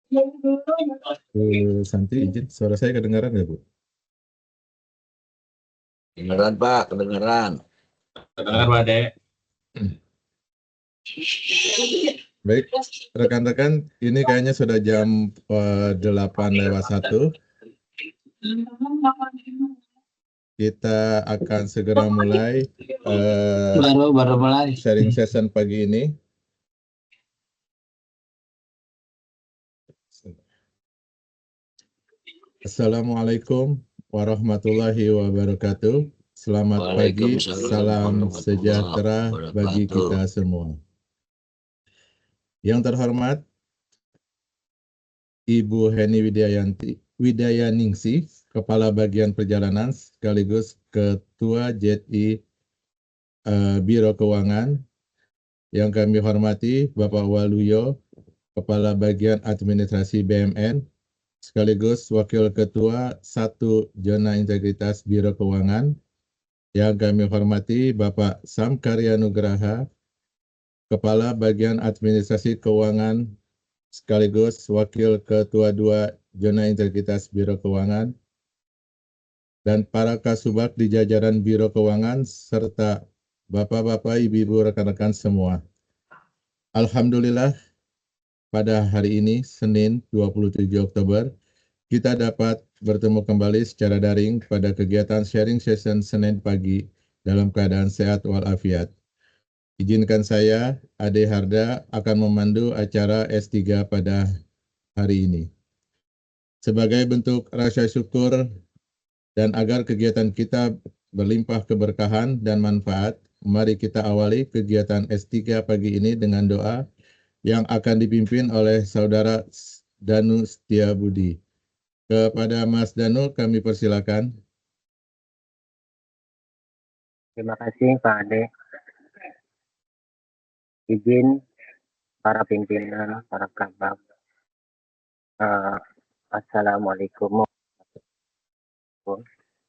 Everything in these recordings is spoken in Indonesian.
Bu Santi, izin suara saya kedengaran nggak, Bu? Kedengeran Pak, kedengeran. Kedengar Pak Dek. Baik, rekan-rekan, ini kayaknya sudah jam 8:01. Kita akan segera mulai Baru mulai. sharing session pagi ini. Assalamualaikum warahmatullahi wabarakatuh. Selamat pagi, salam sejahtera bagi kita semua. Yang terhormat, Ibu Heni Widayaningsih, Kepala Bagian Perjalanan sekaligus Ketua JTI Biro Keuangan. Yang kami hormati Bapak Waluyo, Kepala Bagian Administrasi BMN, sekaligus Wakil Ketua 1 Zona Integritas Biro Keuangan. Yang kami hormati Bapak Samkarya Nugraha, Kepala Bagian Administrasi Keuangan, sekaligus Wakil Ketua 2 Zona Integritas Biro Keuangan, dan para kasubag di jajaran Biro Keuangan, serta Bapak-Bapak, Ibu-Ibu, rekan-rekan semua. Alhamdulillah, pada hari ini, Senin 27 Oktober, kita dapat bertemu kembali secara daring pada kegiatan sharing session Senin pagi dalam keadaan sehat walafiat. Izinkan saya, Ade Harda, akan memandu acara S3 pada hari ini. Sebagai bentuk rasa syukur dan agar kegiatan kita berlimpah keberkahan dan manfaat, mari kita awali kegiatan S3 pagi ini dengan doa yang akan dipimpin oleh Saudara Danu Setiabudi. Kepada Mas Danu, kami persilakan. Terima kasih Pak Ade. Izin para pimpinan, para kabag. Assalamualaikum.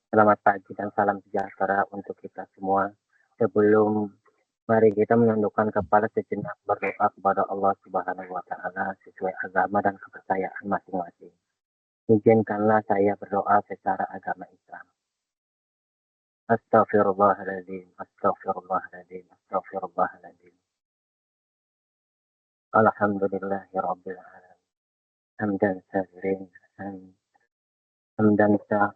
Selamat pagi dan salam sejahtera untuk kita semua. Sebelum mari kita menundukkan kepala sejenak berdoa kepada Allah Subhanahu wa Ta'ala sesuai agama dan kepercayaan masing-masing. Izinkanlah saya berdoa secara agama Islam. Astaghfirullahaladzim, astaghfirullahaladzim, astaghfirullahaladzim. Alhamdulillahirabbil alamin. Hamdan sazirin, hamdan sa.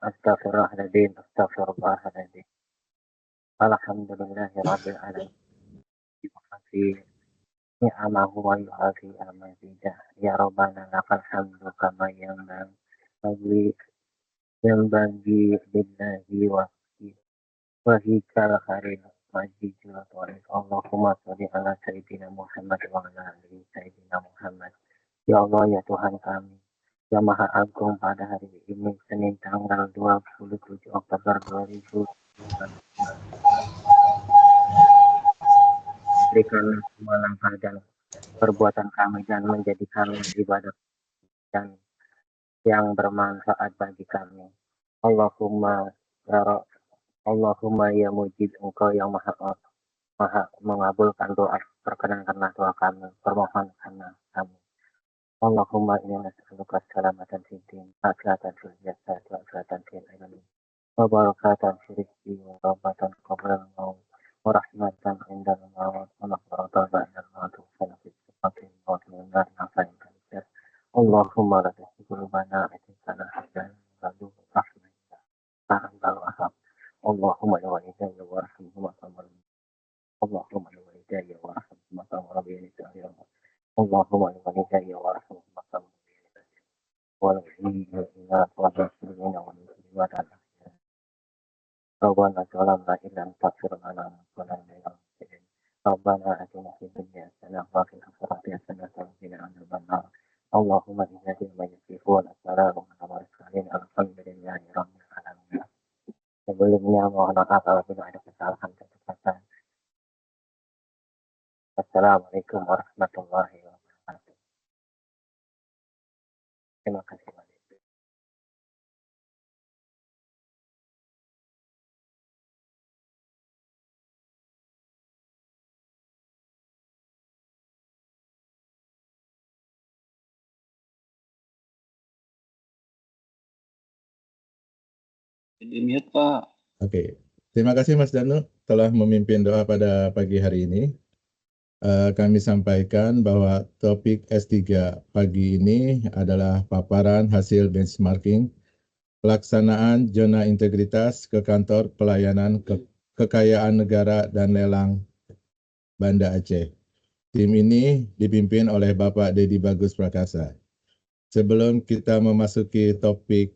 Astaghfirullahaladzim, astaghfirullahaladzim. Alhamdulillahirabbil alamin. Yuhafi ni'amahu wa yuhafi amazidah. Ya Rabbana lakal hamdu kama yang bagi billahi wa hikal harim majidul tu'alif. Allahumma salli ala Sayyidina Muhammad wa ala alihi Sayyidina Muhammad. Ya Allah, ya Tuhan kami yang Maha Agung, pada hari ini Senin tanggal 27 Oktober 2020, berikanlah semua langkah dan perbuatan kami dan menjadikan ibadah dan yang bermanfaat bagi kami. Allahumma ya mujib, Engkau yang maha mengabulkan doa, perkenankanlah doa kami, permohonkanlah kami. Allahumma inna nas'aluka salamatan fid din, afiatan fil jasad, wa afiatan fil ilmi, wa barakatan fil rizqi, wa rahmatan qabla al-maut, wa rahmatan indal maut, wa maghfiratan ba'da al-maut, wa sanafis sifatin maut min nar nafa'in kansir. Allahumma la tuzigh qulubana ba'da idh hadaytana wa hab lana min ladunka rahmatan wahab. Allahumma ya walidayya warhamhuma kama Allahumma ya walidayya warhamhuma kama rabbayani saghira. Allahumma ya walidayya warhamhuma kama والمؤمنات والمسلمين والمسلمات الأحياء. ربنا ظلمنا إن لم تغفر لنا وترحمنا لنكونن. ربنا آتنا في الدنيا حسنة وفي الآخرة حسنة وقنا عذاب النار. اللهم إنا بما يصفون السلام على المرسلين الحمد لله رب العالمين. Sebelumnya mohon maaf apabila ada kesalahan dan kesalahan. Assalamualaikum warahmatullahi wabarakatuh. Terima kasih. Di mute, Pak. Oke, terima kasih Mas Danu telah memimpin doa pada pagi hari ini. Kami sampaikan bahwa topik S3 pagi ini adalah paparan hasil benchmarking pelaksanaan zona integritas ke kantor pelayanan kekayaan negara dan lelang Banda Aceh. Tim ini dipimpin oleh Bapak Dedi Bagus Prakasa. Sebelum kita memasuki topik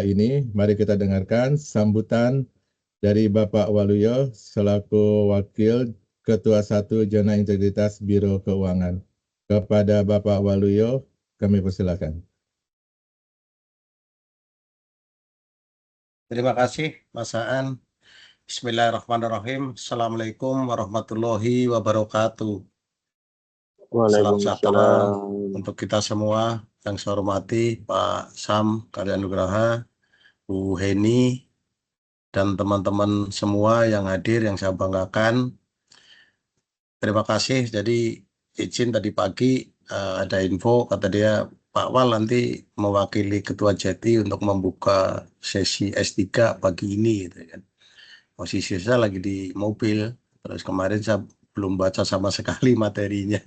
ini, mari kita dengarkan sambutan dari Bapak Waluyo selaku Wakil Ketua 1 Zona Integritas Biro Keuangan. Kepada Bapak Waluyo, kami persilakan. Terima kasih, Mas Aan. Bismillahirrahmanirrahim. Assalamualaikum warahmatullahi wabarakatuh. Salam sejahtera untuk kita semua. Yang saya hormati Pak Sam Karyanugraha, Bu Heni, dan teman-teman semua yang hadir yang saya banggakan. Terima kasih. Jadi izin tadi pagi ada info, kata dia Pak Wal nanti mewakili Ketua JETI untuk membuka sesi S3 pagi ini, gitu kan. Posisi saya lagi di mobil, terus kemarin saya belum baca sama sekali materinya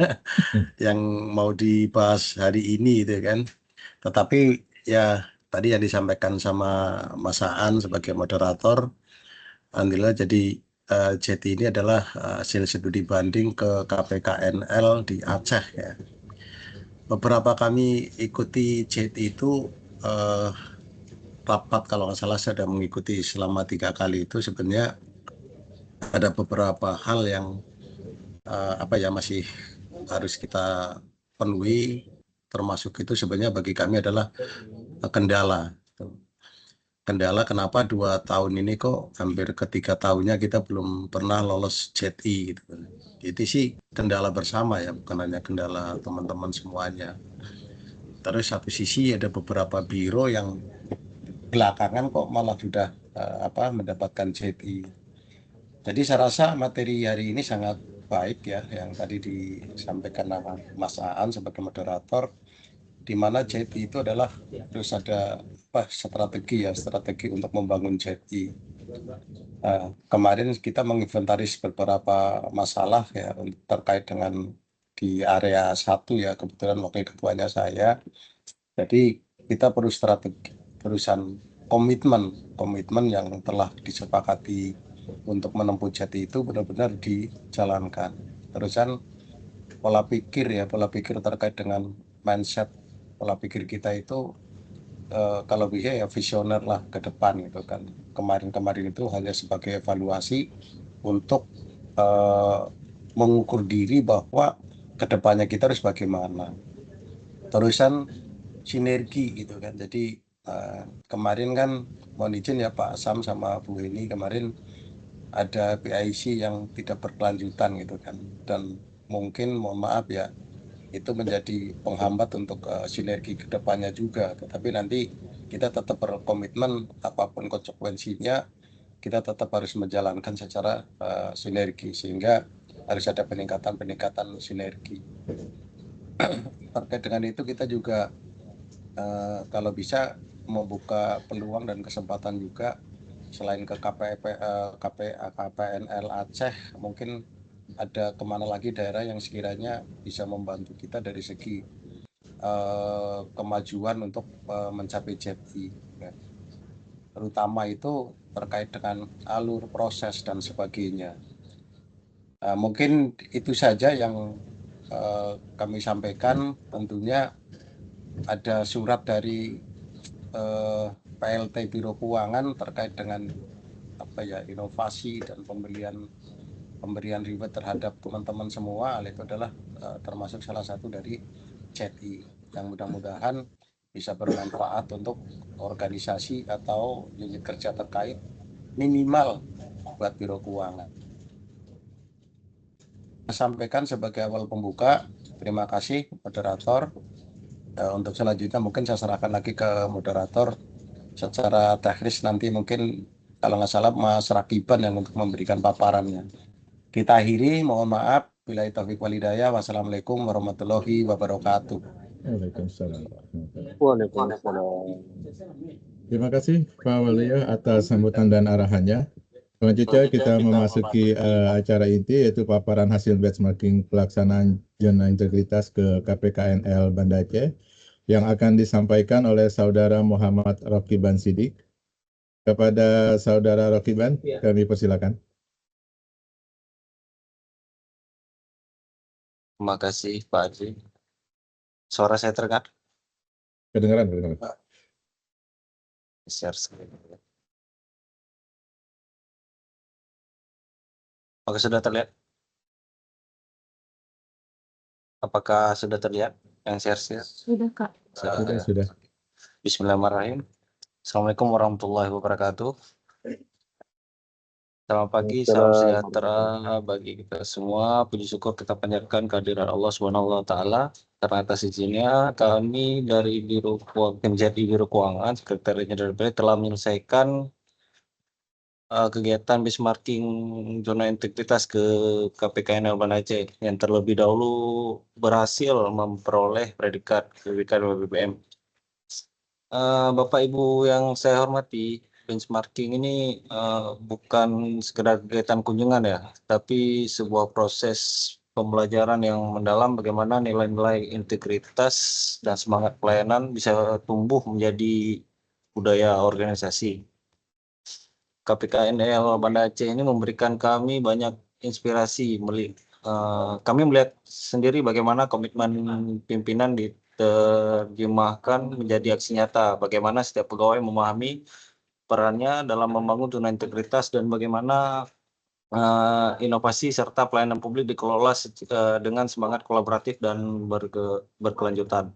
yang mau dibahas hari ini, gitu kan. Tetapi ya tadi yang disampaikan sama Mas Aan sebagai moderator, alhamdulillah jadi JETI ini adalah hasil studi banding ke KPKNL di Aceh ya. Beberapa kami ikuti JETI itu rapat, kalau nggak salah saya sudah mengikuti selama 3 kali itu. Sebenarnya ada beberapa hal yang masih harus kita penuhi, termasuk itu sebenarnya bagi kami adalah kendala. Kendala kenapa 2 tahun ini kok hampir ke 3 tahunnya kita belum pernah lolos JETI gitu. Itu sih kendala bersama ya, bukan hanya kendala teman-teman semuanya. Terus satu sisi ada beberapa biro yang belakangan kok malah sudah mendapatkan JETI. Jadi saya rasa materi hari ini sangat baik ya, yang tadi disampaikan nama Mas Aan sebagai moderator, di mana JETI itu adalah harus ada strategi untuk membangun JETI. Kemarin kita menginventaris beberapa masalah ya terkait dengan di area 1 ya, kebetulan wakil ketuanya saya. Jadi kita perlu strategi, terusan komitmen yang telah disepakati untuk menempuh JETI itu benar-benar dijalankan. Terusan pola pikir terkait dengan mindset, pola pikir kita itu kalau bisa ya visioner lah ke depan gitu kan. Kemarin itu hanya sebagai evaluasi untuk mengukur diri bahwa kedepannya kita harus bagaimana. Terusan sinergi gitu kan. Jadi kemarin kan mohon izin ya Pak Sam sama Bu Heni, kemarin ada PIC yang tidak berkelanjutan gitu kan, dan mungkin mohon maaf ya itu menjadi penghambat untuk sinergi kedepannya juga. Tetapi nanti kita tetap berkomitmen apapun konsekuensinya, kita tetap harus menjalankan secara sinergi, sehingga harus ada peningkatan sinergi. Terkait dengan itu kita juga kalau bisa membuka peluang dan kesempatan juga selain ke KPNL Aceh, mungkin ada kemana lagi daerah yang sekiranya bisa membantu kita dari segi kemajuan untuk mencapai JETI ya. Terutama itu terkait dengan alur proses dan sebagainya. Mungkin itu saja yang kami sampaikan. Tentunya ada surat dari PLT Biro Keuangan terkait dengan inovasi dan pemberian reward terhadap teman-teman semua. Itu adalah termasuk salah satu dari JETI yang mudah-mudahan bisa bermanfaat untuk organisasi atau unit kerja terkait, minimal buat Biro Keuangan. Saya sampaikan sebagai awal pembuka. Terima kasih moderator. Untuk selanjutnya mungkin saya serahkan lagi ke moderator secara teknis, nanti mungkin kalau nggak salah Mas Rakiban yang untuk memberikan paparannya. Kita akhiri, mohon maaf. Billahi taufiq wal hidayah. Wassalamualaikum warahmatullahi wabarakatuh. Waalaikumsalam. Waalaikumsalam. Terima kasih Pak Waluyo atas sambutan dan arahannya. Selanjutnya kita memasuki acara inti yaitu paparan hasil benchmarking pelaksanaan zona integritas ke KPKNL Banda Aceh yang akan disampaikan oleh Saudara Muhammad Rokiban Sidik. Kepada Saudara Rokiban, kami persilakan. Terima kasih Pak Haji. Suara saya terdengar? Kedengaran. Share screen. Oke, sudah terlihat? Apakah sudah terlihat yang share? Sudah, Kak. Sudah. Bismillahirrahmanirrahim. Assalamualaikum warahmatullahi wabarakatuh. Selamat pagi, salam sejahtera bagi kita semua. Puji syukur kita panjatkan kehadiran Allah Subhanahu wa taala. Karena atas izinnya kami dari Biro Kemjati Biro Keuangan Sekretariat Jenderal DPR telah menyelesaikan kegiatan benchmarking zona integritas ke KPKNL Banda Aceh yang terlebih dahulu berhasil memperoleh predikat BPKM. Bapak Ibu yang saya hormati, benchmarking ini bukan sekedar kegiatan kunjungan ya, tapi sebuah proses pembelajaran yang mendalam bagaimana nilai-nilai integritas dan semangat pelayanan bisa tumbuh menjadi budaya organisasi. KPKNL Banda Aceh ini memberikan kami banyak inspirasi. Kami melihat sendiri bagaimana komitmen pimpinan diterjemahkan menjadi aksi nyata, bagaimana setiap pegawai memahami perannya dalam membangun zona integritas dan bagaimana inovasi serta pelayanan publik dikelola dengan semangat kolaboratif dan berkelanjutan.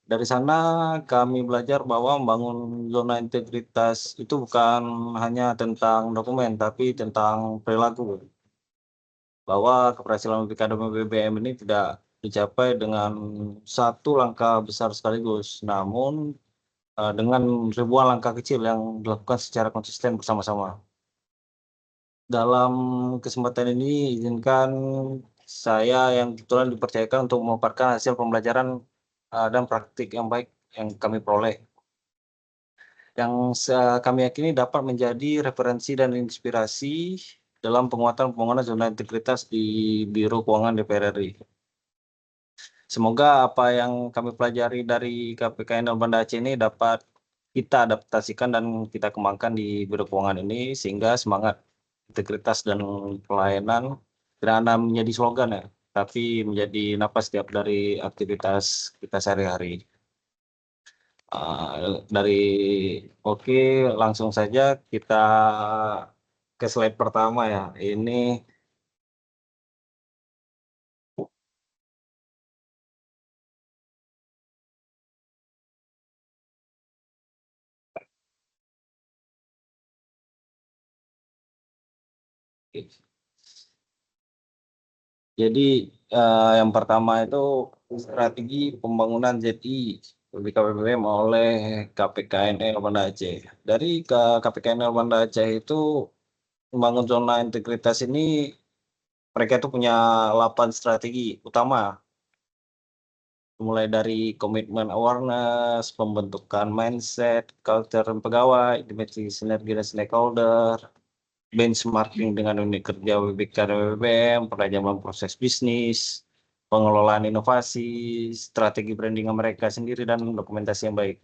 Dari sana kami belajar bahwa membangun zona integritas itu bukan hanya tentang dokumen, tapi tentang perilaku. Bahwa keberhasilan BPKM ini tidak dicapai dengan satu langkah besar sekaligus, namun dengan ribuan langkah kecil yang dilakukan secara konsisten bersama-sama. Dalam kesempatan ini izinkan saya yang kebetulan dipercayakan untuk memaparkan hasil pembelajaran dan praktik yang baik yang kami peroleh. Yang kami yakini dapat menjadi referensi dan inspirasi dalam penguatan pembangunan zona integritas di Biro Keuangan DPR RI. Semoga apa yang kami pelajari dari KPKNL Banda Aceh ini dapat kita adaptasikan dan kita kembangkan di Biro Keuangan ini sehingga semangat integritas dan pelayanan tidak hanya menjadi slogan ya, tapi menjadi napas setiap dari aktivitas kita sehari-hari. Langsung saja kita ke slide pertama ya. Ini jadi yang pertama itu strategi pembangunan ZI BKPBM oleh KPKNL Banda Aceh. Dari KPKNL Banda Aceh itu membangun zona integritas ini mereka itu punya 8 strategi utama. Mulai dari komitmen awareness, pembentukan mindset, culture pegawai, dimensi sinergi dan stakeholder, benchmarking dengan unit kerja BPKM, penajaman proses bisnis, pengelolaan inovasi, strategi branding mereka sendiri, dan dokumentasi yang baik.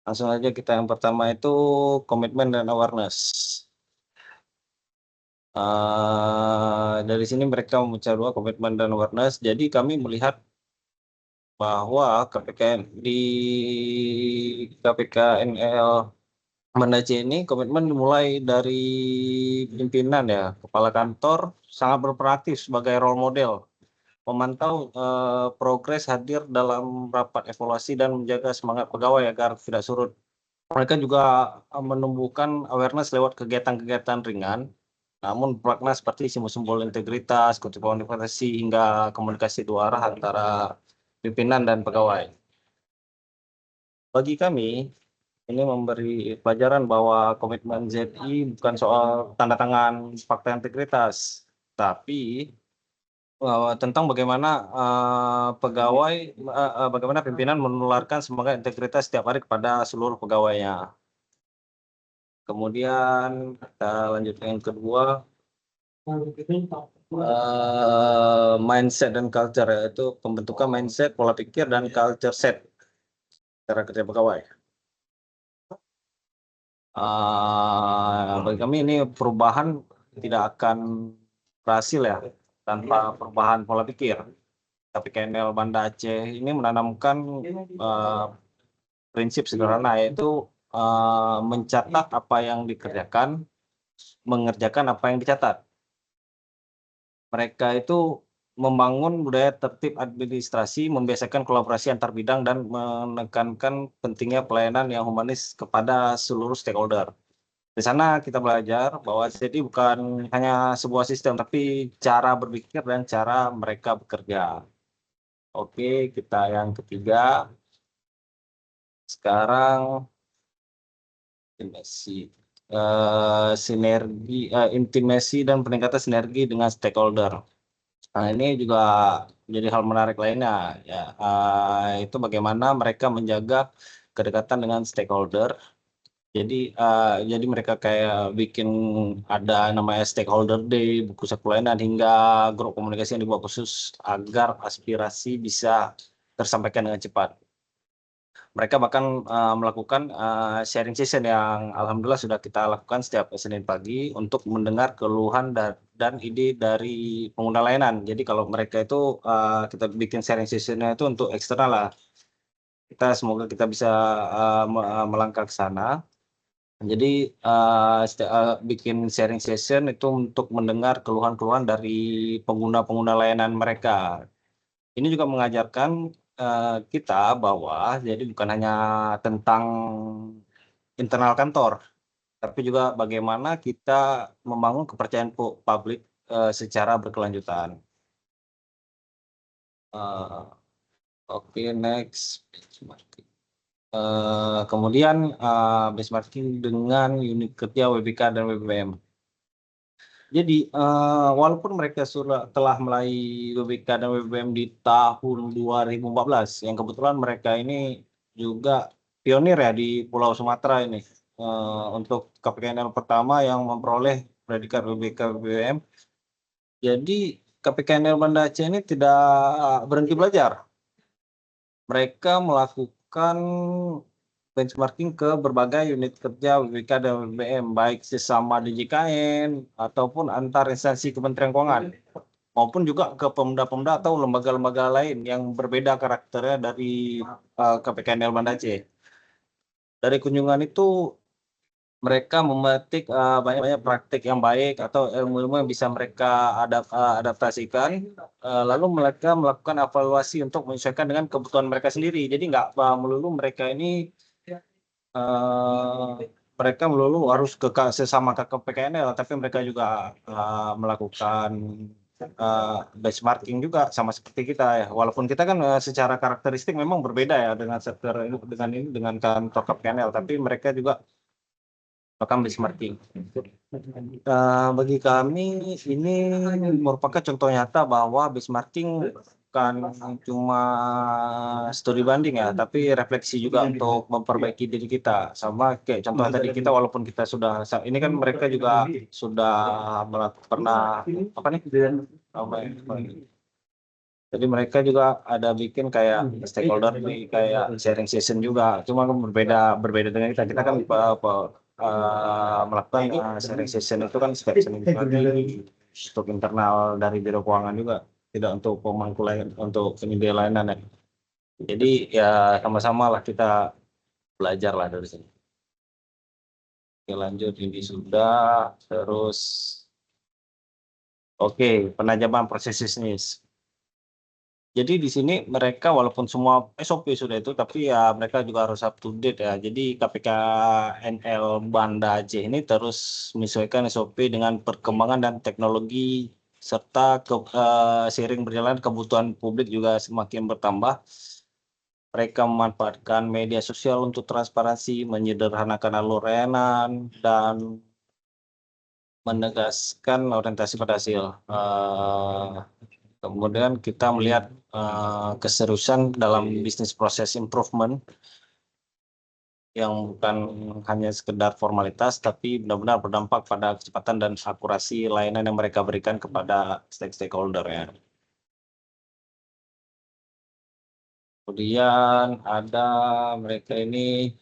Langsung aja kita yang pertama itu komitmen dan awareness. Dari sini mereka memecah dua komitmen dan awareness. Jadi kami melihat bahwa KPKNL Banda Aceh ini komitmen dimulai dari pimpinan ya, kepala kantor sangat berperan aktif sebagai role model, memantau progres, hadir dalam rapat evaluasi dan menjaga semangat pegawai agar tidak surut. Mereka juga menumbuhkan awareness lewat kegiatan-kegiatan ringan, namun bermakna seperti simbol-simbol integritas, kutip motivasi hingga komunikasi dua arah antara pimpinan dan pegawai. Bagi kami, ini memberi pelajaran bahwa komitmen ZI bukan soal tanda tangan fakta integritas, tapi tentang bagaimana bagaimana pimpinan menularkan semangat integritas setiap hari kepada seluruh pegawainya. Kemudian kita lanjut yang kedua, mindset dan culture, yaitu pembentukan mindset, pola pikir dan culture set cara kerja pegawai. Bagi kami ini perubahan tidak akan berhasil ya tanpa perubahan pola pikir. KPKNL Banda Aceh ini menanamkan prinsip sederhana, yaitu mencatat apa yang dikerjakan, mengerjakan apa yang dicatat. Mereka itu membangun budaya tertib administrasi, membiasakan kolaborasi antar bidang, dan menekankan pentingnya pelayanan yang humanis kepada seluruh stakeholder. Di sana kita belajar bahwa jadi bukan hanya sebuah sistem, tapi cara berpikir dan cara mereka bekerja. Oke, kita yang ketiga. Sekarang intimasi dan peningkatan sinergi dengan stakeholder. Nah, ini juga jadi hal menarik lainnya ya, itu bagaimana mereka menjaga kedekatan dengan stakeholder. Jadi mereka kayak bikin ada namanya stakeholder day, buku saku pelayanan, hingga grup komunikasi yang dibuat khusus agar aspirasi bisa tersampaikan dengan cepat. Mereka bahkan melakukan sharing session yang alhamdulillah sudah kita lakukan setiap Senin pagi untuk mendengar keluhan dan ide dari pengguna layanan. Jadi kalau mereka itu kita bikin sharing sessionnya itu untuk eksternal lah. Semoga kita bisa melangkah ke sana. Jadi bikin sharing session itu untuk mendengar keluhan-keluhan dari pengguna-pengguna layanan mereka. Ini juga mengajarkan kita bahwa jadi bukan hanya tentang internal kantor, tapi juga bagaimana kita membangun kepercayaan publik secara berkelanjutan. Oke, next. Kemudian benchmarking dengan unit kerja WBK dan WBM. Jadi walaupun mereka telah mulai WBK dan WBM di tahun 2014, yang kebetulan mereka ini juga pionir ya di Pulau Sumatera ini, untuk KPKNL pertama yang memperoleh predikat WBK WBM. Jadi KPKNL Banda Aceh ini tidak berhenti belajar. Mereka melakukan benchmarking ke berbagai unit kerja WBK dan WBM, baik sesama DJKN ataupun antar instansi Kementerian Keuangan, maupun juga ke pemda-pemda atau lembaga-lembaga lain yang berbeda karakternya dari KPKNL Banda Aceh. Dari kunjungan itu mereka memetik banyak praktik yang baik atau ilmu-ilmu yang bisa mereka adaptasikan, lalu mereka melakukan evaluasi untuk menyesuaikan dengan kebutuhan mereka sendiri. Jadi nggak melulu mereka ini mereka melulu harus ke sesama KPKNL, tapi mereka juga melakukan benchmarking juga sama seperti kita ya. Walaupun kita kan secara karakteristik memang berbeda ya dengan sektor ini, dengan kantor KPKNL, tapi mereka juga melakukan benchmarking. Bagi kami ini merupakan contoh nyata bahwa benchmarking bukan cuma studi banding ya, tapi refleksi juga untuk memperbaiki diri kita. Sama kayak contoh tadi kita, walaupun kita sudah, ini kan mereka juga sudah pernah jadi mereka juga ada bikin kayak stakeholder ini kayak sharing session juga, cuma kan berbeda dengan kita. Kita kan melakukan sharing session itu kan setiap Senin pagi untuk internal dari Biro Keuangan juga, tidak untuk pemangku lain, untuk penyedia layanan ya. Jadi ya sama-sama lah kita belajar lah dari sini. Oke, lanjut, ini sudah. Terus oke, penajaman proses bisnis. Jadi di sini mereka walaupun semua SOP sudah itu, tapi ya mereka juga harus up to date ya. Jadi KPKNL Banda Aceh ini terus menyesuaikan SOP dengan perkembangan dan teknologi, serta seiring berjalan kebutuhan publik juga semakin bertambah. Mereka memanfaatkan media sosial untuk transparansi, menyederhanakan alur layanan, dan menegaskan orientasi pada hasil. Kemudian kita melihat keseriusan dalam bisnis proses improvement yang bukan hanya sekedar formalitas, tapi benar-benar berdampak pada kecepatan dan akurasi layanan yang mereka berikan kepada stakeholder ya. Kemudian ada mereka ini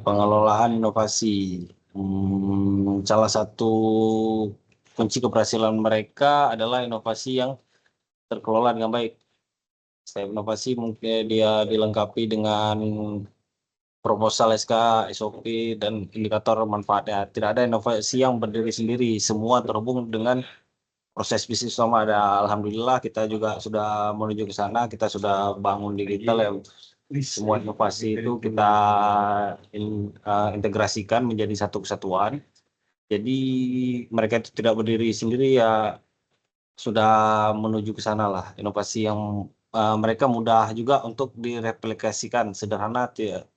pengelolaan inovasi. Salah satu kunci keberhasilan mereka adalah inovasi yang terkelola dengan baik. Setiap inovasi mungkin dia dilengkapi dengan proposal SK, SOP, dan indikator manfaatnya. Tidak ada inovasi yang berdiri sendiri, semua terhubung dengan proses bisnis utama. Ada, alhamdulillah kita juga sudah menuju ke sana, kita sudah bangun digital ya. Semua inovasi itu kita integrasikan menjadi satu kesatuan. Jadi mereka itu tidak berdiri sendiri ya, sudah menuju ke sana lah. Inovasi yang mereka mudah juga untuk direplikasikan, sederhana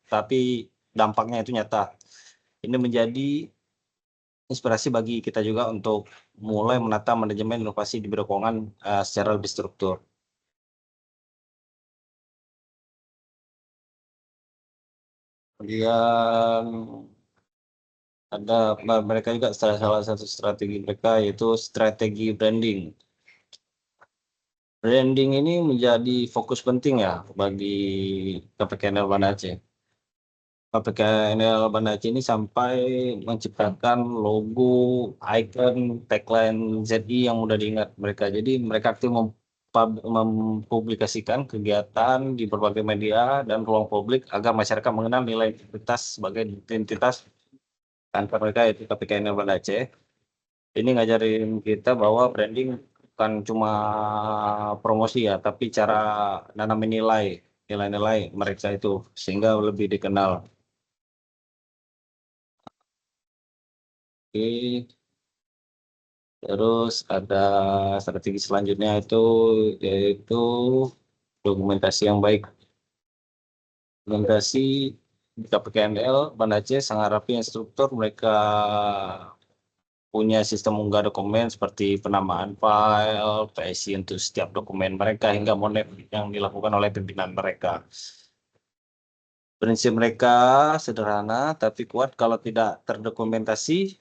tapi dampaknya itu nyata. Ini menjadi inspirasi bagi kita juga untuk mulai menata manajemen inovasi di biro keuangan secara lebih struktur. Kemudian ada mereka juga salah satu strategi mereka yaitu strategi branding. Branding ini menjadi fokus penting ya bagi KPKNL Banda Aceh. KPKNL Banda Aceh ini sampai menciptakan logo, icon, tagline ZI yang mudah diingat mereka. Jadi mereka aktif mempublikasikan kegiatan di berbagai media dan ruang publik agar masyarakat mengenal nilai identitas sebagai identitas kantor mereka yaitu KPKNL Banda Aceh. Ini ngajarin kita bahwa branding bukan cuma promosi ya, tapi cara nanamin nilai-nilai mereka itu sehingga lebih dikenal. Oke. Terus ada strategi selanjutnya itu yaitu dokumentasi yang baik. Dokumentasi di KPKNL Banda Aceh sangat rapi instruktur, mereka punya sistem unggah dokumen seperti penamaan file, PSI untuk setiap dokumen mereka hingga monet yang dilakukan oleh pimpinan mereka. Prinsip mereka sederhana tapi kuat, kalau tidak terdokumentasi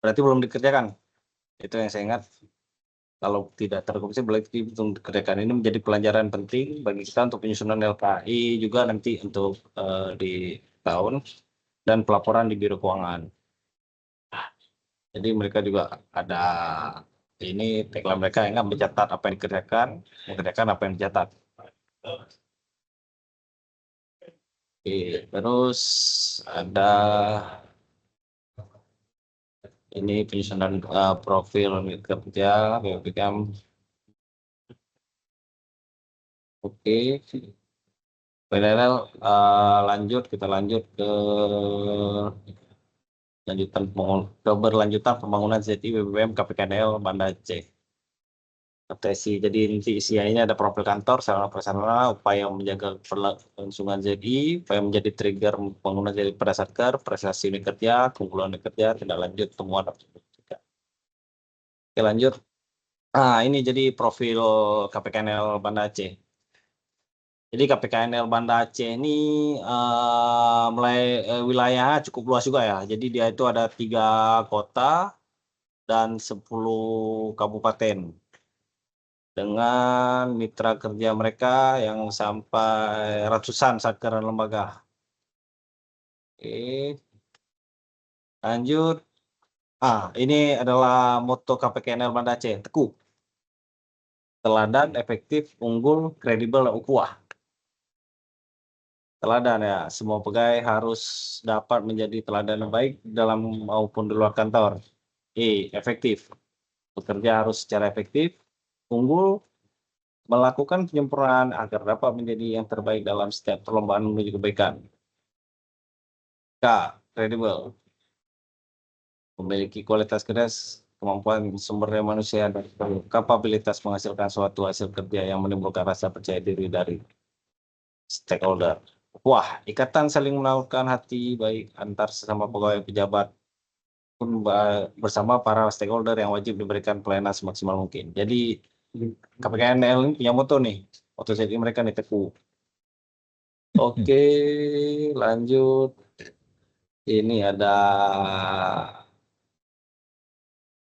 berarti belum dikerjakan. Itu yang saya ingat. Kalau tidak terdokumentasi berarti belum dikerjakan. Ini menjadi pelajaran penting bagi kita untuk penyusunan LKI juga nanti untuk di tahun dan pelaporan di biro keuangan. Jadi mereka juga ada ini tagline mereka yang mencatat apa yang dikerjakan, mengerjakan apa yang dicatat. Oke, terus ada ini penyusunan profil kerja BPKM. Oke, kita lanjut ke keberlanjutan pembangunan ZI BBM KPKNL Banda Aceh. Jadi inti isinya ada profil kantor, sarana prasarana, upaya menjaga kelangsungan ZI, upaya menjadi trigger pembangunan ZI pada satker, prestasi unit kerja, kumpulan unit kerja, tindak lanjut temuan. Oke, lanjut. Ini jadi profil KPKNL Banda Aceh. Jadi KPKNL Banda Aceh ini wilayahnya cukup luas juga ya. Jadi dia itu ada 3 kota dan 10 kabupaten. Dengan mitra kerja mereka yang sampai ratusan satker dan lembaga. Oke. Lanjut. Ini adalah moto KPKNL Banda Aceh, teguh, teladan, efektif, unggul, kredibel, dan ukhuwah. Teladan ya, semua pegawai harus dapat menjadi teladan yang baik dalam maupun di luar kantor. Efektif, bekerja harus secara efektif. Unggul, melakukan penyempurnaan agar dapat menjadi yang terbaik dalam setiap perlombaan menuju kebaikan. Kredibel, memiliki kualitas kerja, kemampuan sumber daya manusia, dan kapabilitas menghasilkan suatu hasil kerja yang menimbulkan rasa percaya diri dari stakeholder. Ikatan saling menawarkan hati baik antar sesama pegawai pejabat bersama para stakeholder yang wajib diberikan pelayanan semaksimal mungkin. Jadi KPKNL ini punya moto nih, moto jadi mereka nih teguh. Oke, lanjut. Ini ada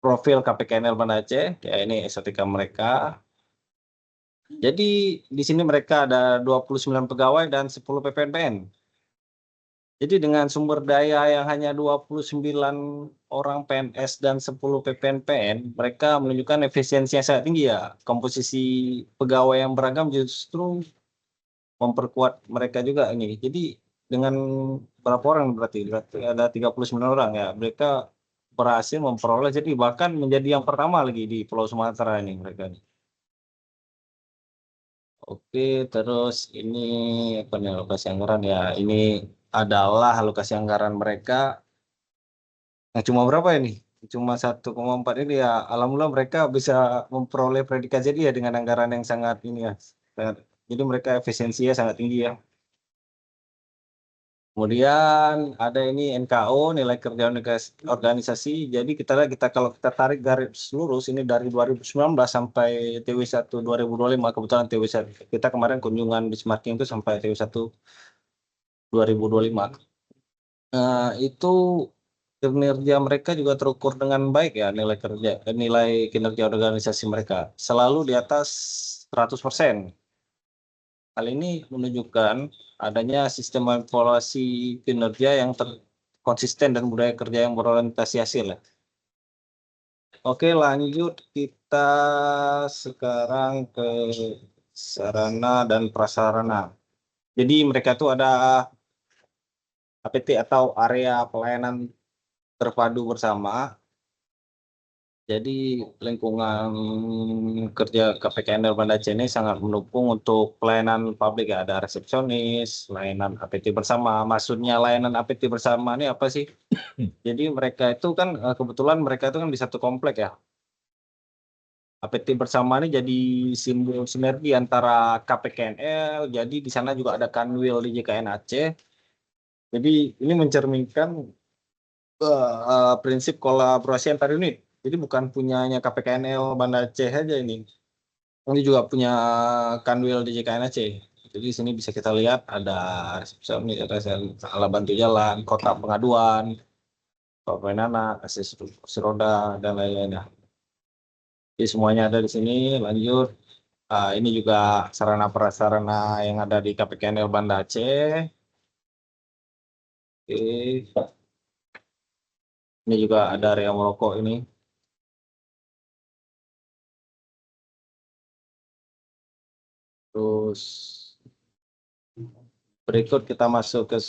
profil KPKNL Banda Aceh, ya ini estetika mereka. Jadi di sini mereka ada 29 pegawai dan 10 PPNPN. Jadi dengan sumber daya yang hanya 29 orang PNS dan 10 PPNPN, mereka menunjukkan efisiensi yang sangat tinggi ya. Komposisi pegawai yang beragam justru memperkuat mereka juga ini. Jadi dengan berapa orang berarti ada 39 orang ya. Mereka berhasil memperoleh, jadi bahkan menjadi yang pertama lagi di Pulau Sumatera ini mereka. Oke, terus ini apa nih alokasi anggaran ya? Ini adalah alokasi anggaran mereka. Nah, cuma berapa ini? Cuma 1,4 ini ya. Alhamdulillah mereka bisa memperoleh predikat jadi ya dengan anggaran yang sangat ini ya. Jadi mereka efisiensinya sangat tinggi ya. Kemudian ada ini NKO, nilai kerja organisasi. Jadi kita kalau kita tarik garis lurus ini dari 2019 sampai TW1 2025, kebetulan TW1 kita kemarin kunjungan benchmarking itu sampai TW1 2025. Itu kinerja mereka juga terukur dengan baik ya, nilai kinerja organisasi mereka selalu di atas 100%. Hal ini menunjukkan adanya sistem evaluasi kinerja yang konsisten dan budaya kerja yang berorientasi hasil. Oke, lanjut kita sekarang ke sarana dan prasarana. Jadi mereka tuh ada APT atau area pelayanan terpadu bersama. Jadi lingkungan kerja KPKNL Banda Aceh ini sangat mendukung untuk pelayanan publik ya. Ada resepsionis, layanan APT bersama. Maksudnya layanan APT bersama ini apa sih? Jadi mereka itu kan kebetulan mereka itu kan di satu komplek ya. APT bersama ini jadi simbol sinergi antara KPKNL. Jadi di sana juga ada Kanwil di JKN Aceh. Jadi ini mencerminkan prinsip kolaborasi antar unit. Jadi bukan punyanya KPKNL Banda Aceh aja ini. Ini juga punya Kanwil di JKN Aceh. Jadi di sini bisa kita lihat ada resepsionis, ada alat bantu jalan, kotak pengaduan, anak, kursi roda dan lain-lainnya. Jadi semuanya ada di sini. Lanjut. Ini juga sarana prasarana yang ada di KPKNL Banda Aceh. Oke. Ini juga ada area merokok ini. Terus berikut kita masuk ke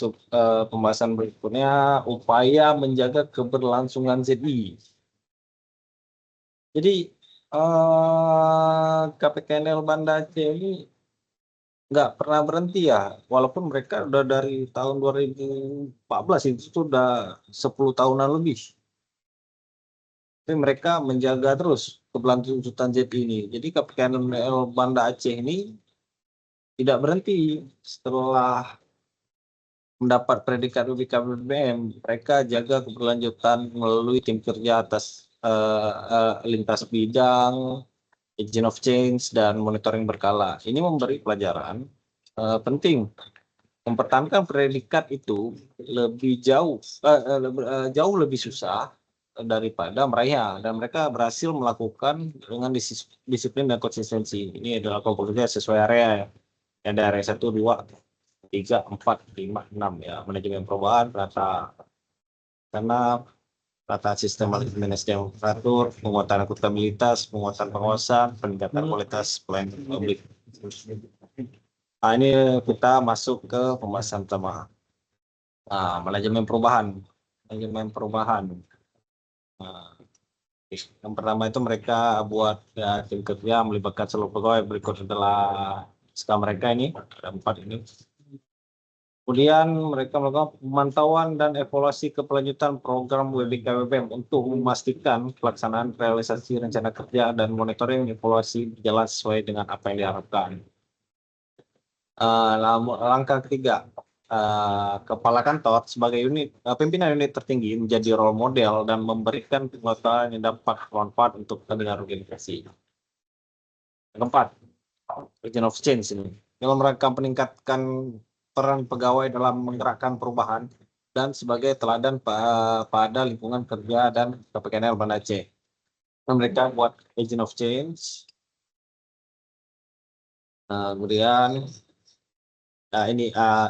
pembahasan berikutnya, upaya menjaga keberlangsungan ZI. Jadi KPKNL Banda Aceh ini nggak pernah berhenti ya, walaupun mereka udah dari tahun 2014 itu sudah 10 tahunan lebih. Tapi mereka menjaga terus keberlangsungan ZI ini. Jadi KPKNL Banda Aceh ini tidak berhenti setelah mendapat predikat BKBBM. Mereka jaga keberlanjutan melalui tim kerja atas lintas bidang, agent of change, dan monitoring berkala. Ini memberi pelajaran penting. Mempertahankan predikat itu lebih jauh lebih susah daripada meraihnya, dan mereka berhasil melakukan dengan disiplin dan konsistensi. Ini adalah komposisinya sesuai area ya. Ada area 1, 2, 3, 4, 5, 6 ya. Manajemen perubahan, penata sistem manajemen teratur, penguatan akuntabilitas, penguatan pengawasan, peningkatan kualitas pelayanan publik. Nah, ini kita masuk ke pembahasan pertama. Manajemen perubahan. Yang pertama itu mereka buat ya, tim kerja melibatkan seluruh pegawai. Berikut adalah SK mereka ini, ada 4 ini. Kemudian mereka melakukan pemantauan dan evaluasi keberlanjutan program WBKWBM untuk memastikan pelaksanaan realisasi rencana kerja dan monitoring evaluasi berjalan sesuai dengan apa yang diharapkan. Langkah ketiga, kepala kantor sebagai pimpinan unit tertinggi menjadi role model dan memberikan pengetahuan yang dapat bermanfaat untuk kepentingan organisasi. Yang keempat, agent of change ini. Dalam rangka meningkatkan peran pegawai dalam menggerakkan perubahan dan sebagai teladan pada lingkungan kerja dan KPKNL Banda Aceh. Mereka buat agent of change. Kemudian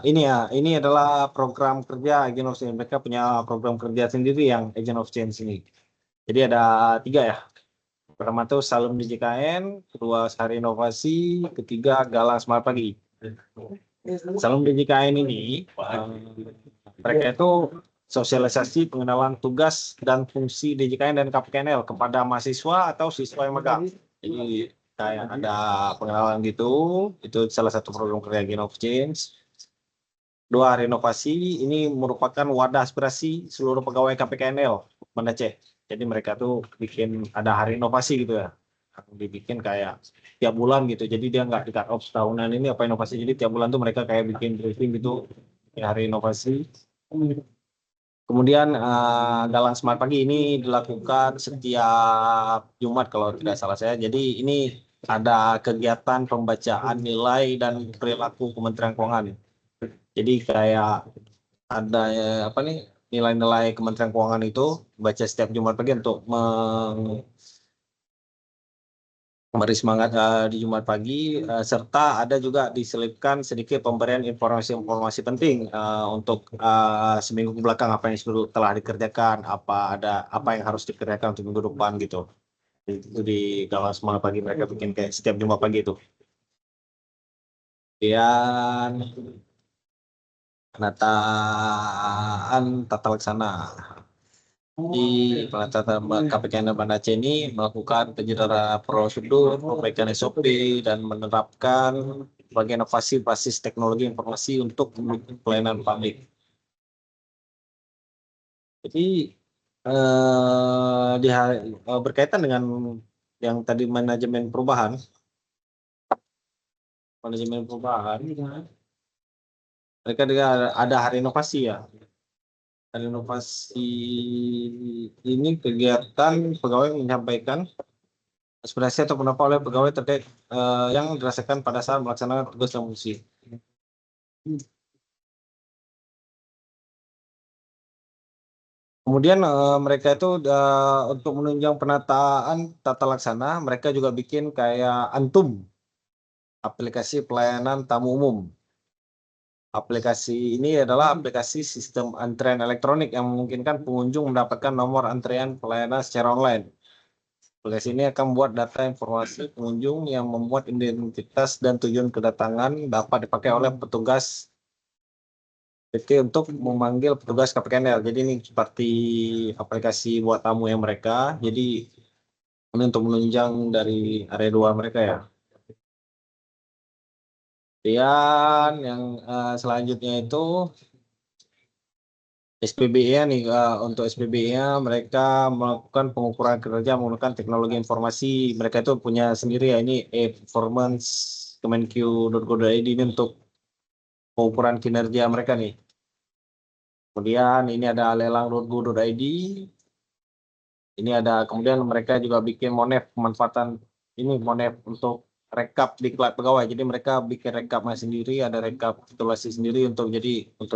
ini adalah program kerja agent of change. Mereka punya program kerja sendiri yang agent of change ini. Jadi ada 3 ya. Pertama itu Salam di JKN, kedua Hari Inovasi, ketiga Galang Semangat Pagi. Salam di JKN ini mereka itu sosialisasi pengenalan tugas dan fungsi DJKN dan KPKNL kepada mahasiswa atau siswa yang magang. Jadi kayak ada pengenalan gitu, itu salah satu program kerja Agent of Change. 2 Hari Inovasi ini merupakan wadah aspirasi seluruh pegawai KPKNL Banda Aceh. Jadi mereka tuh bikin ada hari inovasi gitu ya, dibikin kayak tiap bulan gitu. Jadi dia nggak di cut off tahunan ini apa inovasi. Jadi tiap bulan tuh mereka kayak bikin briefing gitu ya, hari inovasi. Kemudian Galang Semangat Pagi ini dilakukan setiap Jumat kalau tidak salah saya. Jadi ini ada kegiatan pembacaan nilai dan perilaku Kementerian Keuangan. Jadi kayak ada nilai-nilai Kementerian Keuangan itu baca setiap Jumat pagi untuk memberi semangat di Jumat pagi, serta ada juga diselipkan sedikit pemberian informasi-informasi penting untuk seminggu ke belakang apa yang telah dikerjakan, apa yang harus dikerjakan untuk minggu depan gitu. Itu di Galang Semangat Pagi mereka bikin kayak setiap Jumat pagi itu. Dan penataan tata laksana di penataan KPKNL Banda Aceh ini melakukan penyederhanaan prosedur, perbaikan SOP dan menerapkan berbagai inovasi basis teknologi informasi untuk pelayanan publik. Jadi berkaitan dengan yang tadi manajemen perubahan, mereka juga ada hari inovasi ya. Hari inovasi ini kegiatan pegawai menyampaikan aspirasi atau pendapat oleh pegawai terkait yang dirasakan pada saat melaksanakan tugas dan fungsi. Kemudian mereka itu untuk menunjang penataan tata laksana, mereka juga bikin kayak Antum, aplikasi pelayanan tamu umum. Aplikasi ini adalah aplikasi sistem antrean elektronik yang memungkinkan pengunjung mendapatkan nomor antrean pelayanan secara online. Aplikasi ini akan membuat data informasi pengunjung yang memuat identitas dan tujuan kedatangan dapat dipakai oleh petugas PT untuk memanggil petugas KPKNL. Jadi ini seperti aplikasi buat tamu yang mereka. Jadi ini untuk menunjang dari area 2 mereka ya. Kemudian yang selanjutnya itu SPBE nih, untuk SPBE-nya mereka melakukan pengukuran kinerja menggunakan teknologi informasi. Mereka itu punya sendiri ya, ini e-performance kemenq.go.id ini untuk pengukuran kinerja mereka nih. Kemudian ini ada lelang.go.id. Ini ada, kemudian mereka juga bikin Monef pemanfaatan ini Monef untuk rekap diklat pegawai. Jadi mereka bikin rekapnya sendiri, ada rekapitulasi sendiri untuk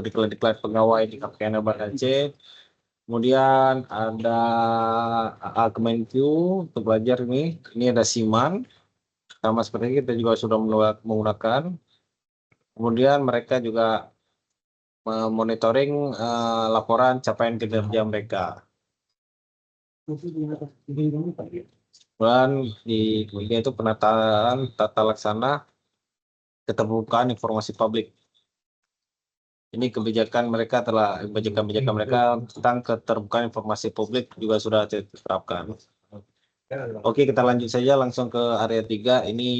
diklat pegawai di KPKNL Banda Aceh. Kemudian ada Kemenq untuk belajar ini ada Siman. Sama seperti kita juga sudah menggunakan. Kemudian mereka juga monitoring laporan capaian kinerja mereka. Dan di ketiga itu penataan tata laksana keterbukaan informasi publik. Ini kebijakan mereka tentang keterbukaan informasi publik juga sudah diterapkan. Oke, kita lanjut saja langsung ke area 3. Ini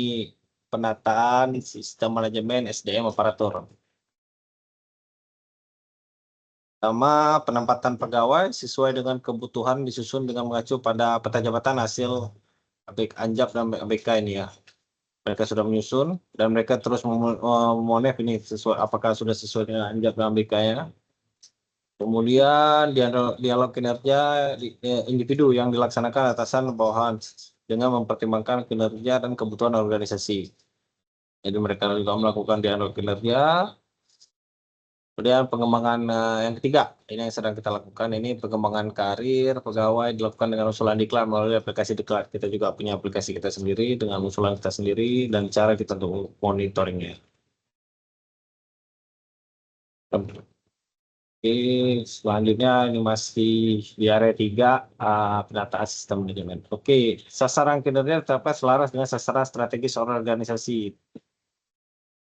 penataan sistem manajemen SDM aparatur. Pertama, penempatan pegawai sesuai dengan kebutuhan disusun dengan mengacu pada peta jabatan hasil ANJAP dan ABK ini ya. Mereka sudah menyusun dan mereka terus memonef ini sesuai apakah sudah sesuai dengan anjak dalam BK-nya. Kemudian dialog kinerja individu yang dilaksanakan atasan bawahan dengan mempertimbangkan kinerja dan kebutuhan organisasi. Jadi mereka juga melakukan dialog kinerja. Kemudian pengembangan yang ketiga, ini yang sedang kita lakukan, ini pengembangan karir pegawai dilakukan dengan usulan diklat melalui aplikasi diklat. Kita juga punya aplikasi kita sendiri dengan usulan kita sendiri dan cara kita untuk monitoringnya. Oke, selanjutnya ini masih di area 3, penataan sistem manajemen. Oke, sasaran kinerja tercapai selaras dengan sasaran strategis organisasi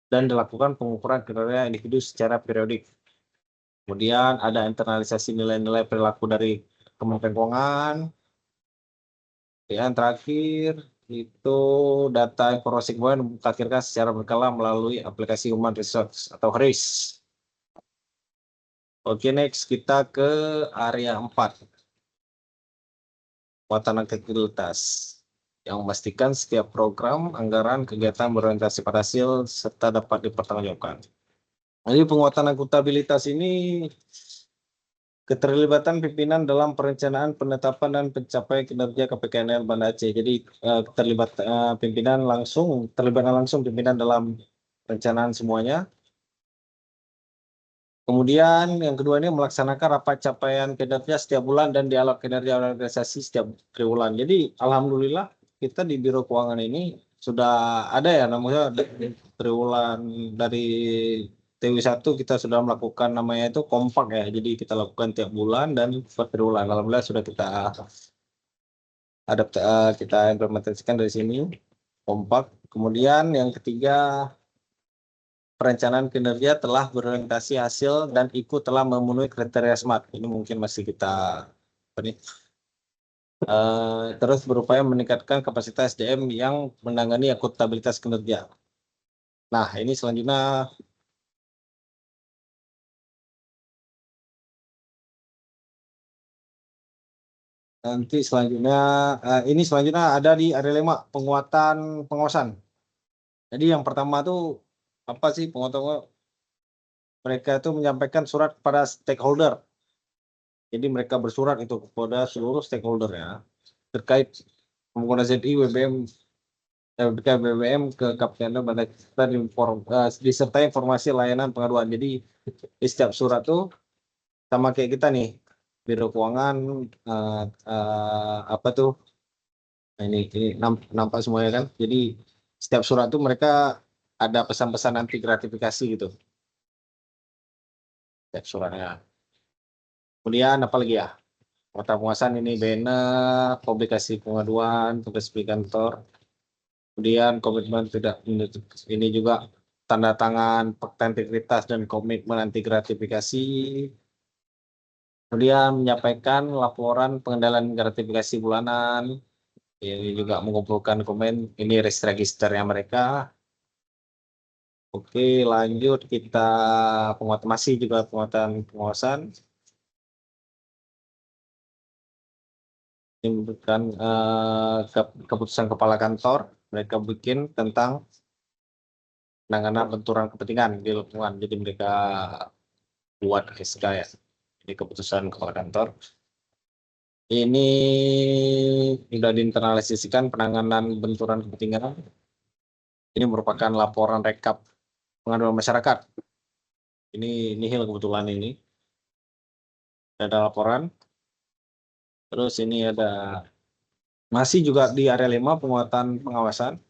dan dilakukan pengukuran kinerja individu secara periodik. Kemudian ada internalisasi nilai-nilai perilaku dari Kementerian Keuangan. Yang terakhir itu data informasi keuangan ditakdirkan secara berkala melalui aplikasi Human Resource atau HRIS. Oke, next kita ke area 4. Penguatan akuntabilitas yang memastikan setiap program, anggaran, kegiatan berorientasi pada hasil serta dapat dipertanggungjawabkan. Jadi penguatan akuntabilitas ini keterlibatan pimpinan dalam perencanaan, penetapan dan pencapaian kinerja KPKNL Banda Aceh. Jadi terlibat pimpinan langsung pimpinan dalam perencanaan semuanya. Kemudian yang kedua ini melaksanakan rapat capaian kinerja setiap bulan dan dialog kinerja organisasi setiap triwulan. Jadi alhamdulillah kita di Biro Keuangan ini sudah ada ya namanya triwulan dari TW1 kita sudah melakukan namanya itu kompak ya. Jadi kita lakukan tiap bulan dan per triwulan. Alhamdulillah sudah kita implementasikan dari sini kompak. Kemudian yang ketiga perencanaan kinerja telah berorientasi hasil dan telah memenuhi kriteria SMART. Ini mungkin masih kita terus berupaya meningkatkan kapasitas SDM yang menangani akuntabilitas kinerja. Nah, ini selanjutnya ini selanjutnya ada di area 5 penguatan pengawasan. Jadi yang pertama tuh apa sih penguatan? Mereka itu menyampaikan surat kepada stakeholder. Jadi mereka bersurat itu kepada seluruh stakeholder ya terkait pembangunan ZI, BBM ke KPKNL Banda Aceh disertai informasi layanan pengaduan. Jadi di setiap surat tuh sama kayak kita nih Biro Keuangan apa tuh? Nah, ini nampak semuanya kan. Jadi setiap surat tuh mereka ada pesan-pesan anti gratifikasi gitu. Setiap suratnya. Kemudian apa lagi ya? Kota penguasaan ini banner, publikasi pengaduan, tugas di kantor. Kemudian komitmen tidak ini juga tanda tangan fakta integritas dan komitmen anti gratifikasi. Kemudian menyampaikan laporan pengendalian gratifikasi bulanan. Ini juga mengumpulkan komen. Ini registernya mereka. Oke, lanjut kita masih juga penguatan pengawasan. Ini bukan keputusan kepala kantor. Mereka bikin tentang penanganan benturan kepentingan di lingkungan. Jadi mereka buat SK ya. Ini keputusan kepala kantor. Ini sudah diinternalisasikan penanganan benturan kepentingan. Ini merupakan laporan rekap pengaduan masyarakat. Ini nihil kebetulan ini. Ada laporan. Terus ini ada masih juga di area 5 penguatan pengawasan.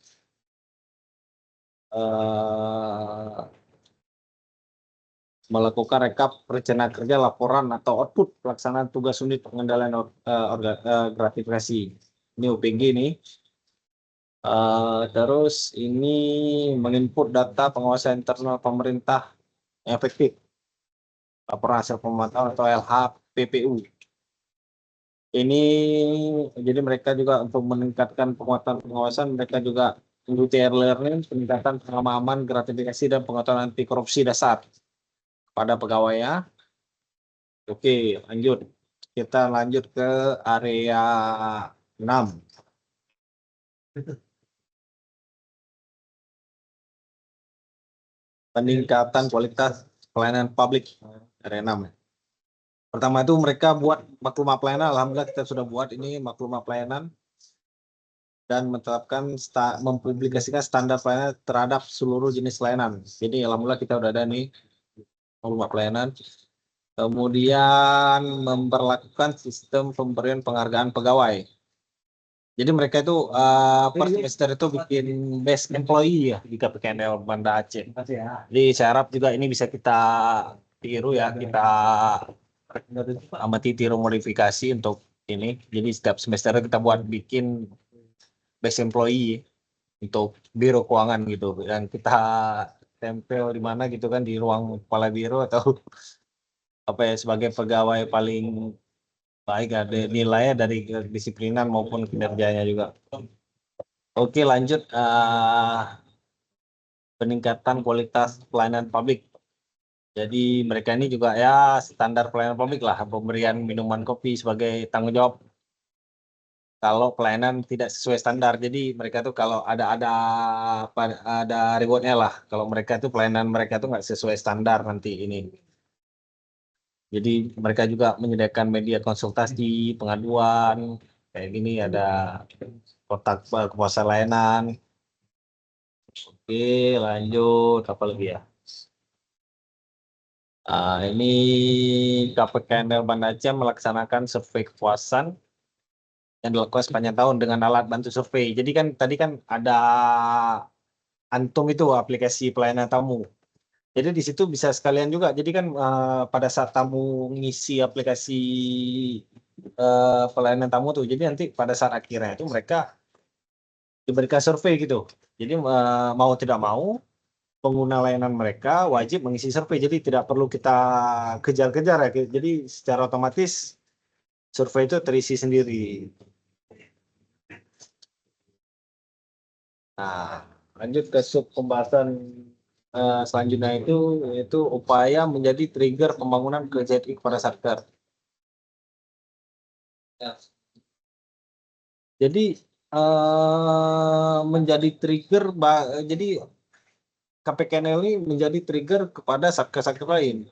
Melakukan rekap rencana kerja laporan atau output pelaksanaan tugas unit pengendalian gratifikasi. Ini UPG nih. Terus ini menginput data pengawasan internal pemerintah yang efektif. Laporan hasil pemantauan atau LHPPU. Ini jadi mereka juga untuk meningkatkan penguatan pengawasan, mereka juga mengikuti learning, peningkatan pengamanan gratifikasi dan pengetahuan anti korupsi dasar pada pegawainya. Oke, lanjut. Kita lanjut ke area 6. peningkatan kualitas pelayanan publik. Ada 6 ya. Pertama itu mereka buat maklumat pelayanan. Alhamdulillah kita sudah buat ini maklumat pelayanan dan menetapkan mempublikasikan standar pelayanan terhadap seluruh jenis layanan. Jadi alhamdulillah kita udah ada nih maklumat pelayanan. Kemudian memperlakukan sistem pemberian penghargaan pegawai. Jadi mereka itu per semester itu bikin best employee ya di KPKNL Banda Aceh. Jadi saya harap juga ini bisa kita tiru ya, kita amati tiru modifikasi untuk ini. Jadi setiap semester kita bikin best employee untuk biro keuangan gitu, dan kita tempel di mana gitu kan, di ruang kepala biro atau apa ya, sebagai pegawai paling baik, ada nilainya dari kedisiplinan maupun kinerjanya juga. Oke, lanjut peningkatan kualitas pelayanan publik. Jadi mereka ini juga ya standar pelayanan publik lah, pemberian minuman kopi sebagai tanggung jawab kalau pelayanan tidak sesuai standar. Jadi mereka tuh kalau ada rewardnya lah kalau mereka tuh pelayanan mereka tuh nggak sesuai standar nanti ini. Jadi mereka juga menyediakan media konsultasi, pengaduan, kayak gini, ada kotak kepuasan layanan. Oke, lanjut apa lagi ya? Ini KPKNL Banda Aceh melaksanakan survei kepuasan yang dilakukan sepanjang tahun dengan alat bantu survei. Jadi kan tadi kan ada Antum itu aplikasi pelayanan tamu. Jadi di situ bisa sekalian juga. Jadi kan pada saat tamu ngisi aplikasi pelayanan tamu tuh, jadi nanti pada saat akhirnya itu mereka diberikan survei gitu. Jadi mau tidak mau pengguna layanan mereka wajib mengisi survei. Jadi tidak perlu kita kejar-kejar ya. Jadi secara otomatis survei itu terisi sendiri. Nah, lanjut ke sub pembahasan selanjutnya itu upaya menjadi trigger pembangunan KJI kepada Satker. Ya. Jadi menjadi trigger, jadi KPKNL ini menjadi trigger kepada Satker-Satker lain.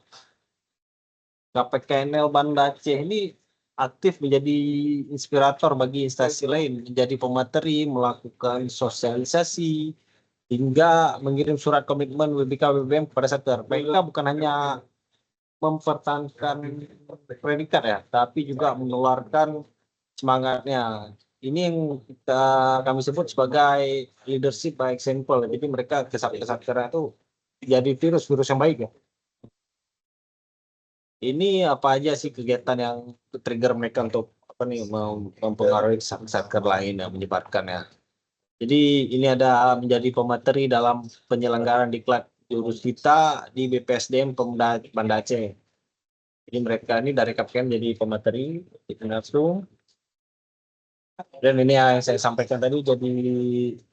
KPKNL Banda Aceh ini aktif menjadi inspirator bagi instansi lain, menjadi pemateri, melakukan sosialisasi, hingga mengirim surat komitmen WBK BBM kepada Satker. Mereka bukan hanya mempertahankan predikat ya, tapi juga menularkan semangatnya. Ini yang kami sebut sebagai leadership by example. Jadi mereka ke Satker itu jadi virus yang baik ya. Ini apa aja sih kegiatan yang trigger mereka untuk mempengaruhi Satker lain yang menyebarkan ya. Jadi ini ada menjadi pemateri dalam penyelenggaraan diklat jurusita di BPSDM Pemda Banda Aceh. Jadi mereka ini dari KPKN jadi pemateri di langsung. Dan ini yang saya sampaikan tadi, jadi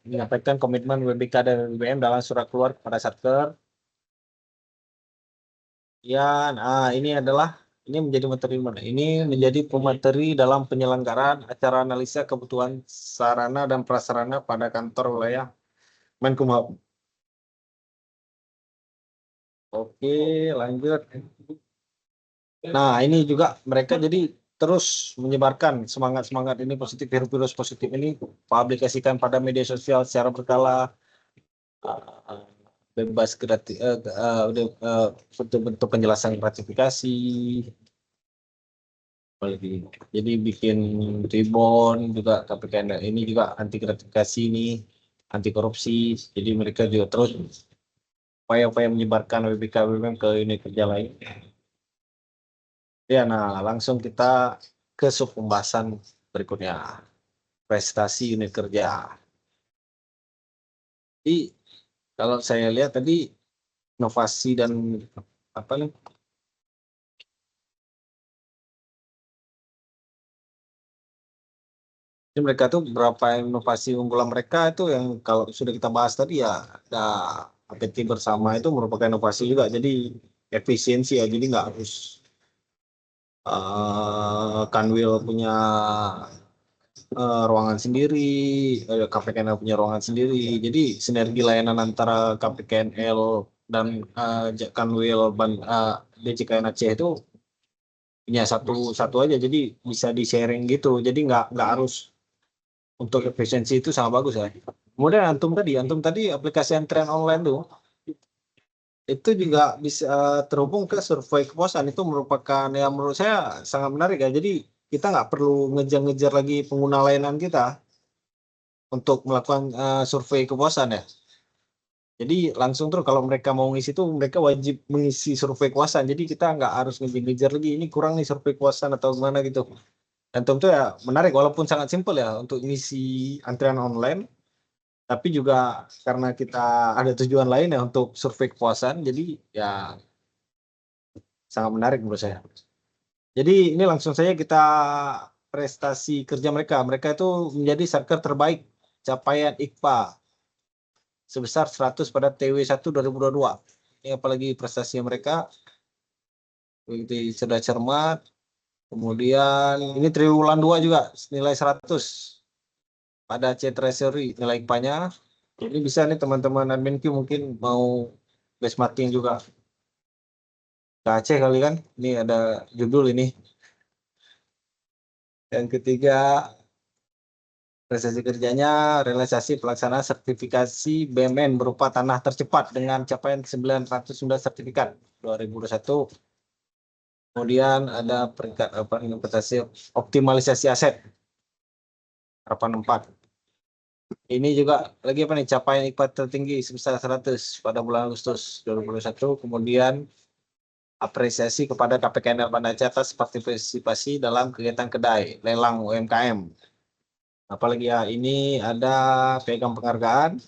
menyampaikan komitmen WBK dan BBM dalam surat keluar kepada Satker. Ya, ini menjadi materi mana? Ini menjadi pemateri dalam penyelenggaraan acara analisa kebutuhan sarana dan prasarana pada kantor wilayah Menkumham. Oke, lanjut. Nah, ini juga mereka jadi terus menyebarkan semangat ini positif, virus positif ini, publikasikan pada media sosial secara berkala, bebas gratis, bentuk penjelasan gratifikasi. Jadi bikin ribbon juga KPKN ini juga anti gratifikasi ini, anti korupsi. Jadi mereka juga terus upaya-upaya menyebarkan WBK BBM ke unit kerja lain. Ya, nah langsung kita ke sub pembahasan berikutnya, prestasi unit kerja. Jadi kalau saya lihat tadi inovasi dan apa nih? Jadi mereka tuh berapa inovasi unggulan mereka itu yang kalau sudah kita bahas tadi ya, ada APT bersama itu merupakan inovasi juga. Jadi efisiensi ya, jadi nggak harus Kanwil punya ruangan sendiri, KPKNL punya ruangan sendiri. Jadi sinergi layanan antara KPKNL dan Kanwil DJKN Aceh itu punya satu aja, jadi bisa di sharing gitu, jadi nggak harus, untuk efisiensi itu sangat bagus ya. Kemudian antum tadi aplikasi antrean online tuh itu juga bisa terhubung ke survei kepuasan. Itu merupakan yang menurut saya sangat menarik ya. Jadi kita nggak perlu ngejar-ngejar lagi pengguna layanan kita untuk melakukan survei kepuasan ya. Jadi langsung terus kalau mereka mau ngisi itu mereka wajib mengisi survei kepuasan. Jadi kita nggak harus ngejar-ngejar lagi ini kurang nih survei kepuasan atau gimana gitu. Dan tentu ya menarik walaupun sangat simpel ya untuk ngisi antrean online. Tapi juga karena kita ada tujuan lain ya untuk survei kepuasan, jadi ya sangat menarik menurut saya. Jadi ini langsung saja kita prestasi kerja mereka. Mereka itu menjadi satker terbaik capaian IKPA sebesar 100 pada TW1 2022. Ini apalagi prestasinya mereka. Begitu cerdas cermat. Kemudian ini triwulan 2 juga nilai 100 pada C Treasury nilai IKPA-nya. Ini bisa nih teman-teman admin Q mungkin mau benchmarking juga ke Aceh kali kan. Ini ada judul ini. Yang ketiga, prestasi kerjanya realisasi pelaksanaan sertifikasi BMN berupa tanah tercepat dengan capaian 909 sertifikat 2021. Kemudian ada peringkat prestasi optimalisasi aset harapan 4. Ini juga lagi apa nih, capaian IKPA tertinggi sebesar 100 pada bulan Agustus 2021. Kemudian apresiasi kepada KPKNL Banda Aceh atas partisipasi dalam kegiatan kedai lelang UMKM. Apalagi ya, ini ada piagam penghargaan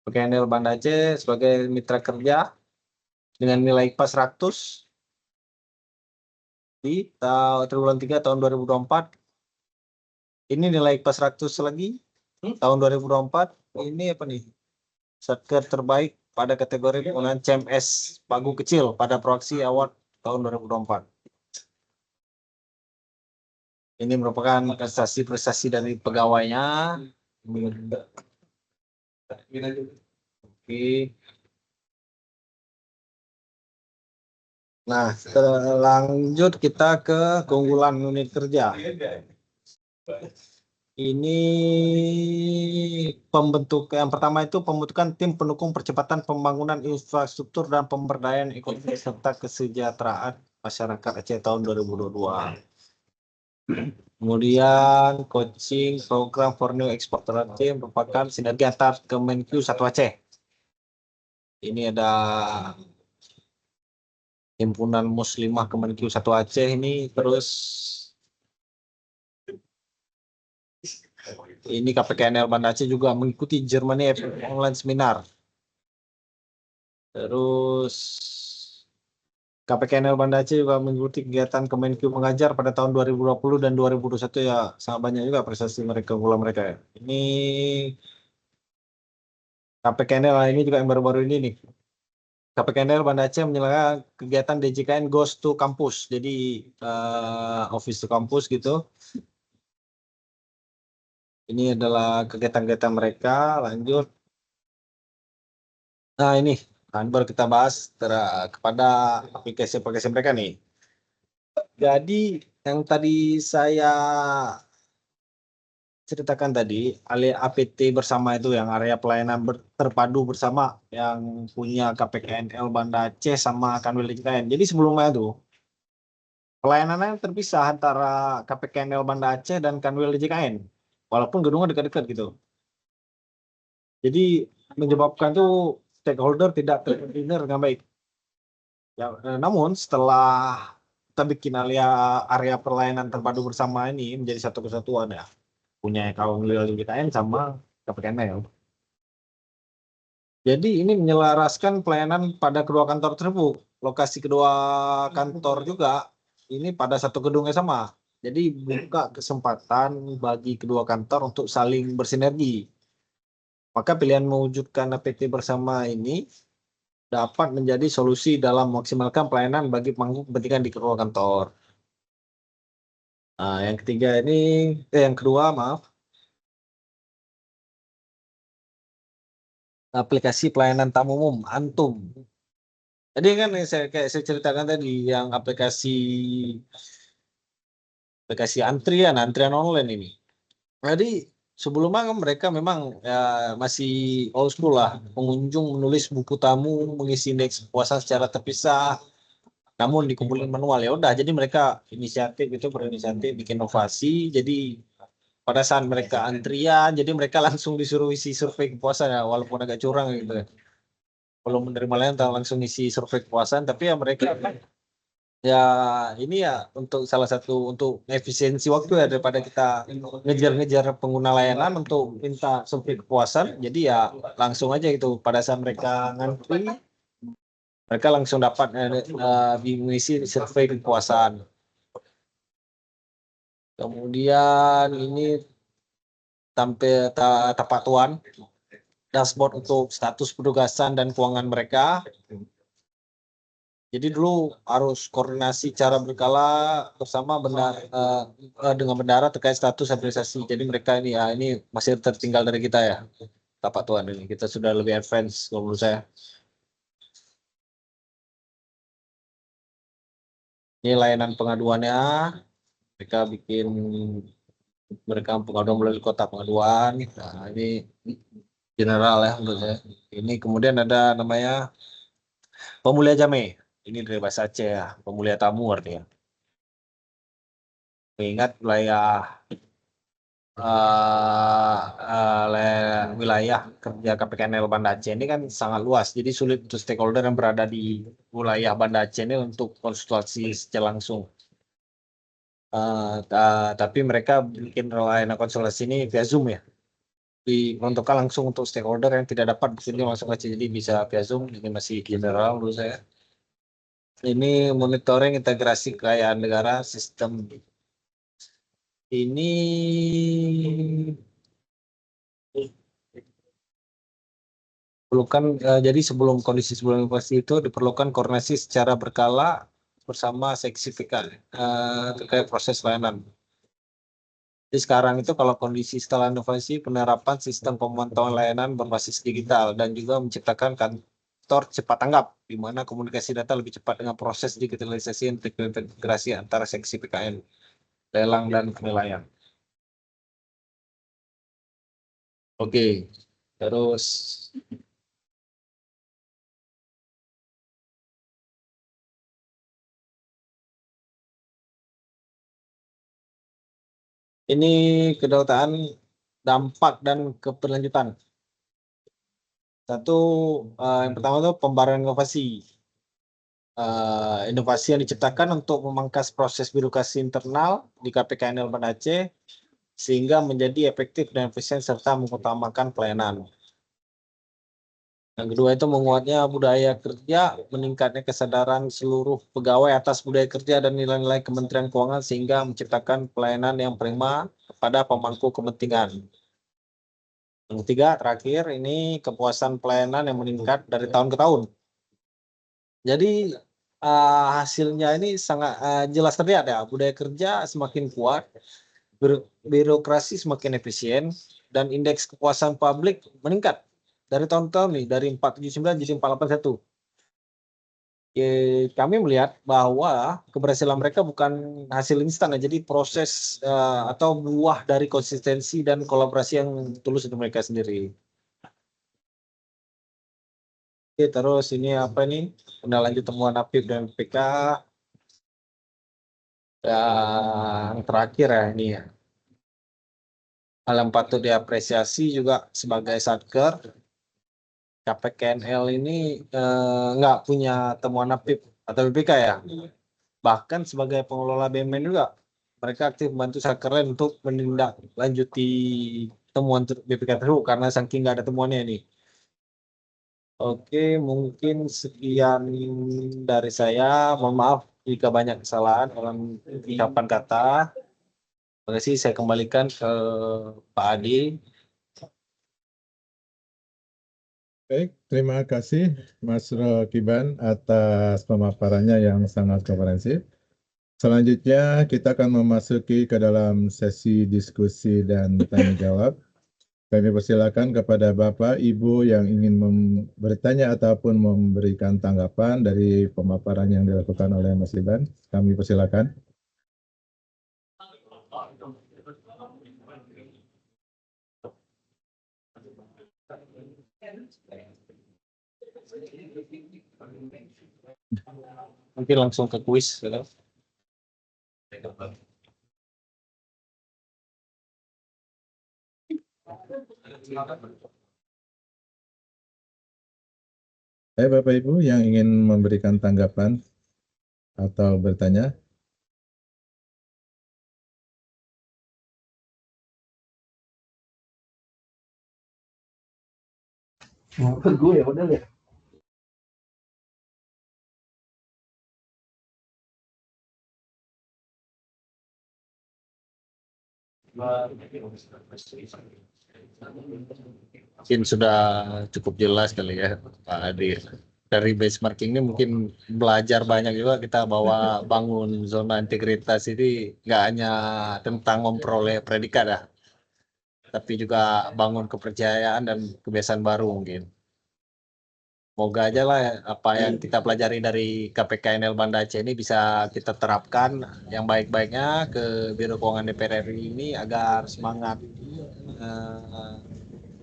KPKNL Banda Aceh sebagai mitra kerja dengan nilai IKPA 100 di triwulan 3 tahun 2024. Ini nilai IKPA 100 lagi tahun 2024. Ini apa nih? Satker terbaik pada kategori penggunaan CMS pagu kecil pada Proaksi Award tahun 2024. Ini merupakan prestasi-prestasi dari pegawainya. Oke. Nah, lanjut kita ke keunggulan unit kerja. Ini yang pertama itu pembentukan tim pendukung percepatan pembangunan infrastruktur dan pemberdayaan ekonomi serta kesejahteraan masyarakat Aceh tahun 2022. Kemudian coaching program for new exporter Aceh merupakan sinergi antar Kemenq 1 Aceh. Ini ada himpunan muslimah Kemenq 1 Aceh ini, terus ini KPKNL Banda Aceh juga mengikuti Germany online seminar. Terus KPKNL Banda Aceh juga mengikuti kegiatan Kemenq mengajar pada tahun 2020 dan 2021 ya, sangat banyak juga prestasi mereka, gula mereka ya. Ini KPKNL ini juga yang baru-baru ini nih. KPKNL Banda Aceh menyelenggarakan kegiatan DJKN Goes to Campus. Jadi office to campus gitu. Ini adalah kegiatan-kegiatan mereka. Lanjut. Nah ini baru kita bahas kepada aplikasi-aplikasi mereka nih. Jadi yang tadi saya ceritakan tadi, APT bersama itu yang area pelayanan terpadu bersama yang punya KPKNL Banda Aceh sama Kanwil DJKN. Jadi sebelumnya itu pelayanannya terpisah antara KPKNL Banda Aceh dan Kanwil DJKN, walaupun gedungnya dekat-dekat gitu. Jadi menyebabkan tuh stakeholder tidak terkoordinir dengan baik. Ya, namun setelah kita bikin area pelayanan terpadu bersama ini menjadi satu kesatuan ya, punya Kanwil DJKN sama KPKNL. Jadi ini menyelaraskan pelayanan pada kedua kantor tersebut. Lokasi kedua kantor juga ini pada satu gedung yang sama. Jadi buka kesempatan bagi kedua kantor untuk saling bersinergi. Maka pilihan mewujudkan APT bersama ini dapat menjadi solusi dalam memaksimalkan pelayanan bagi pemangku kepentingan di kedua kantor. Nah, yang ketiga ini, yang kedua maaf. aplikasi pelayanan tamu umum Antum. Jadi kan yang kayak saya ceritakan tadi yang aplikasi antrian online ini. Jadi sebelumnya kan mereka memang ya, masih old school lah, pengunjung menulis buku tamu, mengisi indeks kepuasan secara terpisah, namun dikumpulin manual. Ya udah, jadi mereka berinisiatif bikin inovasi. Jadi pada saat mereka antrian, jadi mereka langsung disuruh isi survei kepuasan ya, walaupun agak curang gitu ya. Belum menerima lain langsung isi survei kepuasan, tapi ya mereka ya ini ya untuk salah satu untuk efisiensi waktu ya, daripada kita ngejar-ngejar pengguna layanan untuk minta survei kepuasan. Jadi ya langsung aja itu pada saat mereka ngantri, mereka langsung dapat mengisi survei kepuasan. Kemudian ini tampil tapak tuan dashboard untuk status penugasan dan keuangan mereka. Jadi dulu harus koordinasi cara berkala bersama dengan bendara terkait status administrasi. Jadi mereka ini ya ini masih tertinggal dari kita ya, tapak tuan ini. Kita sudah lebih advance kalau menurut saya. Ini layanan pengaduannya. Mereka bikin pengaduan melalui kotak pengaduan. Nah, ini general ya menurut saya. Ini kemudian ada namanya pemulia jame. Ini dari bahasa Aceh ya, pemulia tamu artinya. Mengingat wilayah kerja KPKNL Banda Aceh ini kan sangat luas, jadi sulit untuk stakeholder yang berada di wilayah Banda Aceh ini untuk konsultasi secara langsung. Tapi mereka bikin layanan konsultasi ini via Zoom ya, diperuntukkan langsung untuk stakeholder yang tidak dapat di sini langsung aja, jadi bisa via Zoom. Ini masih general menurut saya. Ini monitoring integrasi kekayaan negara sistem. Ini jadi sebelum inovasi itu diperlukan koordinasi secara berkala bersama seksi PK terkait proses layanan. Jadi sekarang itu kalau kondisi setelah inovasi, penerapan sistem pemantauan layanan berbasis digital dan juga menciptakan kantor cepat tanggap, di mana komunikasi data lebih cepat dengan proses digitalisasi integrasi antara seksi PKN, lelang dan penilaian. Oke, terus ini kedaulatan, dampak dan keberlanjutan. Satu, yang pertama itu pembaruan inovasi. Inovasi yang diciptakan untuk memangkas proses birokrasi internal di KPKNL Banda Aceh sehingga menjadi efektif dan efisien serta mengutamakan pelayanan. Yang kedua itu menguatnya budaya kerja, meningkatnya kesadaran seluruh pegawai atas budaya kerja dan nilai-nilai Kementerian Keuangan sehingga menciptakan pelayanan yang prima kepada pemangku kepentingan. Yang ketiga, terakhir, ini kepuasan pelayanan yang meningkat dari tahun ke tahun. Jadi hasilnya ini sangat jelas terlihat ya, budaya kerja semakin kuat, birokrasi semakin efisien, dan indeks kepuasan publik meningkat dari tahun ke tahun nih, dari 479 jadi 481. Kami melihat bahwa keberhasilan mereka bukan hasil instan ya, jadi proses atau buah dari konsistensi dan kolaborasi yang tulus untuk mereka sendiri. Oke, terus ini apa nih? Lanjut temuan APIP dan PK. Yang terakhir ya ini ya. Hal yang patut diapresiasi juga sebagai Satker, KPKNL ini nggak punya temuan APIP atau BPK ya. Bahkan sebagai pengelola BUMN juga, mereka aktif membantu Satker lain untuk menindaklanjuti temuan BPK tersebut karena saking nggak ada temuannya ini. Oke, mungkin sekian dari saya. Mohon maaf jika banyak kesalahan dalam ucapan kata. Terima kasih, saya kembalikan ke Pak Adi. Baik, terima kasih Mas Rokiban atas pemaparannya yang sangat komprehensif. Selanjutnya kita akan memasuki ke dalam sesi diskusi dan tanya jawab. Kami persilakan kepada Bapak, Ibu yang ingin bertanya ataupun memberikan tanggapan dari pemaparan yang dilakukan oleh Mas Iban. Kami persilakan. Mungkin langsung ke kuis. Bapak Ibu yang ingin memberikan tanggapan atau bertanya. Gue ya udah ya. Mungkin sudah cukup jelas kali ya Pak Adi. Dari benchmarking ini mungkin belajar banyak juga kita bahwa bangun zona integritas ini nggak hanya tentang memperoleh predikat ya, tapi juga bangun kepercayaan dan kebiasaan baru mungkin. Semoga aja lah apa yang kita pelajari dari KPKNL Banda Aceh ini bisa kita terapkan yang baik-baiknya ke Biro Keuangan DPR RI ini agar semangat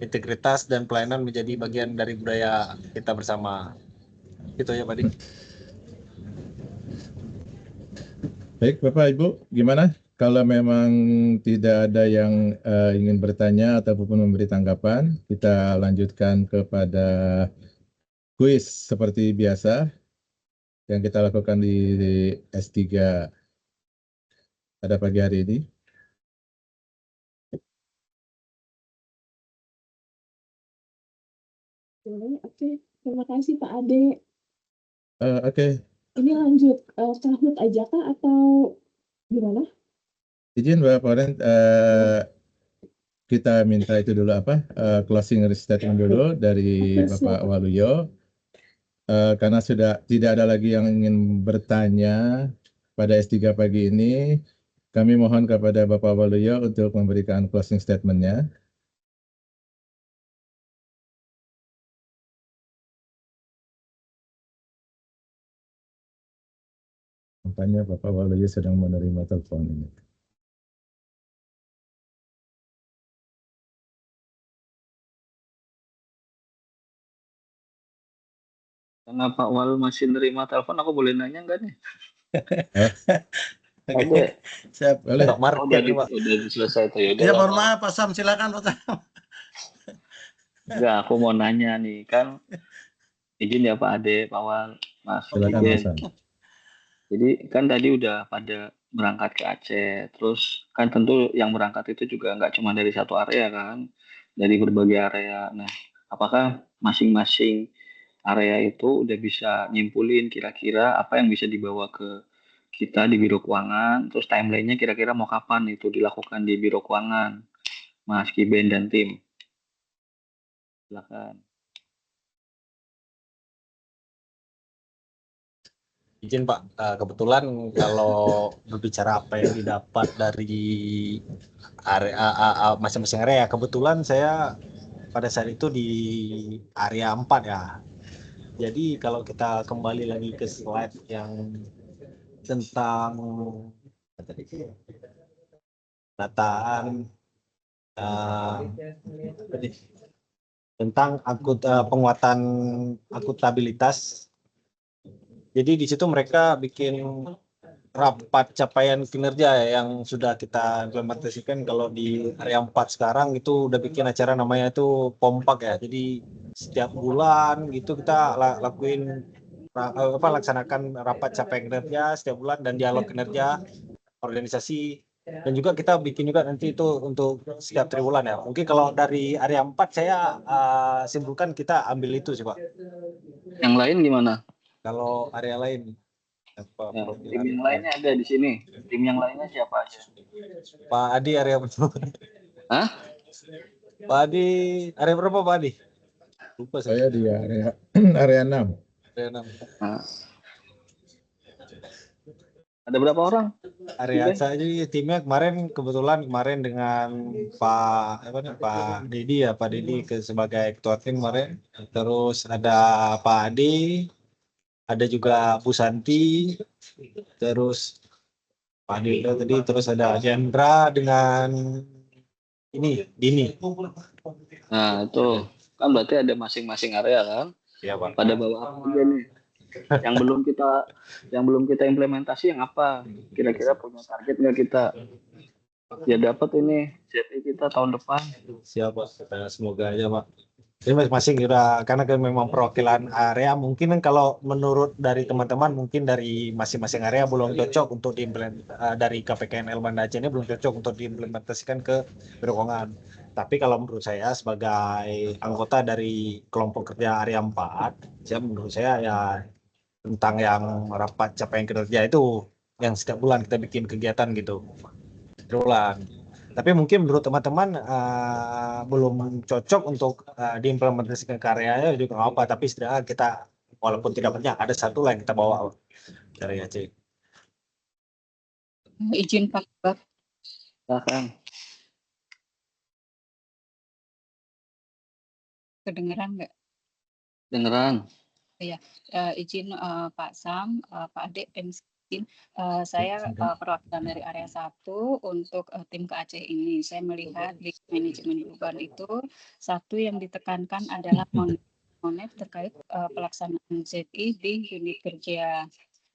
integritas dan pelayanan menjadi bagian dari budaya kita bersama. Gitu ya Pak Di. Baik Bapak Ibu, gimana? Kalau memang tidak ada yang ingin bertanya ataupun memberi tanggapan, kita lanjutkan kepada kuis seperti biasa yang kita lakukan di S3 pada pagi hari ini. Oke, terima kasih Pak Ade. Oke. Ini lanjut Kahoot aja kah atau gimana? Izin Bapak Poren, kita minta itu dulu closing statement dulu dari Bapak Waluyo. Karena sudah tidak ada lagi yang ingin bertanya pada S3 pagi ini, kami mohon kepada Bapak Waluyo untuk memberikan closing statement-nya. Makanya Bapak Waluyo sedang menerima telepon ini. Karena Pak Wal masih nerima telepon, aku boleh nanya nggak nih? Oke. Siap. Boleh. Udah selesai tuh ya. Ya mohon maaf Pak Sam, silakan Pak Sam. Enggak, aku mau nanya nih kan. Izin ya Pak Ade, Pak Wal, Mas. Silakan Mas. Jadi kan tadi udah pada berangkat ke Aceh, terus kan tentu yang berangkat itu juga nggak cuma dari satu area kan, dari berbagai area. Nah, apakah masing-masing area itu udah bisa nyimpulin kira-kira apa yang bisa dibawa ke kita di Biro Keuangan, terus timelinenya kira-kira mau kapan itu dilakukan di Biro Keuangan, Mas Kiben dan tim. Silakan. Izin Pak, kebetulan kalau berbicara apa yang didapat dari area masing-masing area, kebetulan saya pada saat itu di area 4 ya. Jadi kalau kita kembali lagi ke slide yang tentang dataan tentang penguatan akuntabilitas. Jadi di situ mereka bikin rapat capaian kinerja yang sudah kita implementasikan. Kalau di area 4 sekarang itu udah bikin acara namanya itu kompak ya. Jadi setiap bulan gitu kita laksanakan rapat capaian kinerja setiap bulan dan dialog kinerja organisasi. Dan juga kita bikin juga nanti itu untuk setiap triwulan ya. Mungkin kalau dari area 4 saya simpulkan kita ambil itu sih Pak. Yang lain gimana? Kalau area lain tim yang lainnya ada di sini. Tim yang lainnya siapa aja? Pak Adi area berapa? Hah? Pak Adi area berapa Pak Adi? Lupa saya di area 6. Area 6. Nah, Ada berapa orang? Area saya jadi timnya kebetulan kemarin dengan Pak Dedi ya, Pak Dedi sebagai ketua tim kemarin. Terus ada Pak Adi, ada juga Bu Santi, terus Pak Adi tadi, terus ada Jendra dengan ini Dini. Nah, itu kan berarti ada masing-masing area kan? Iya, Pak. Pada bawa apa aja nih? Yang belum kita implementasi yang apa? Kira-kira punya target nggak kita? Ya dapat ini JTI kita tahun depan. Siapa? Semoga aja, Pak. Jadi masing-masing udah, karena kan memang perwakilan area mungkin kan kalau menurut dari teman-teman mungkin dari masing-masing area belum cocok untuk dari KPKNL Banda Aceh ini belum cocok untuk diimplementasikan ke Biro Keuangan. Tapi kalau menurut saya sebagai anggota dari kelompok kerja area 4, menurut saya ya tentang yang rapat capaian kinerja itu yang setiap bulan kita bikin kegiatan gitu. Bulan. Tapi mungkin menurut teman-teman belum cocok untuk diimplementasikan ke areanya juga nggak apa, tapi setidaknya kita walaupun tidak banyak ada satu lah yang kita bawa dari Aceh. Izin Pak Bab. Silakan. Kedengeran nggak? Dengeran. Ya, izin Pak Sam, Pak Ade, izin saya perwakilan dari area 1 untuk tim ke Aceh ini. Saya melihat di manajemen perubahan itu satu yang ditekankan adalah monet terkait pelaksanaan ZI di unit kerja.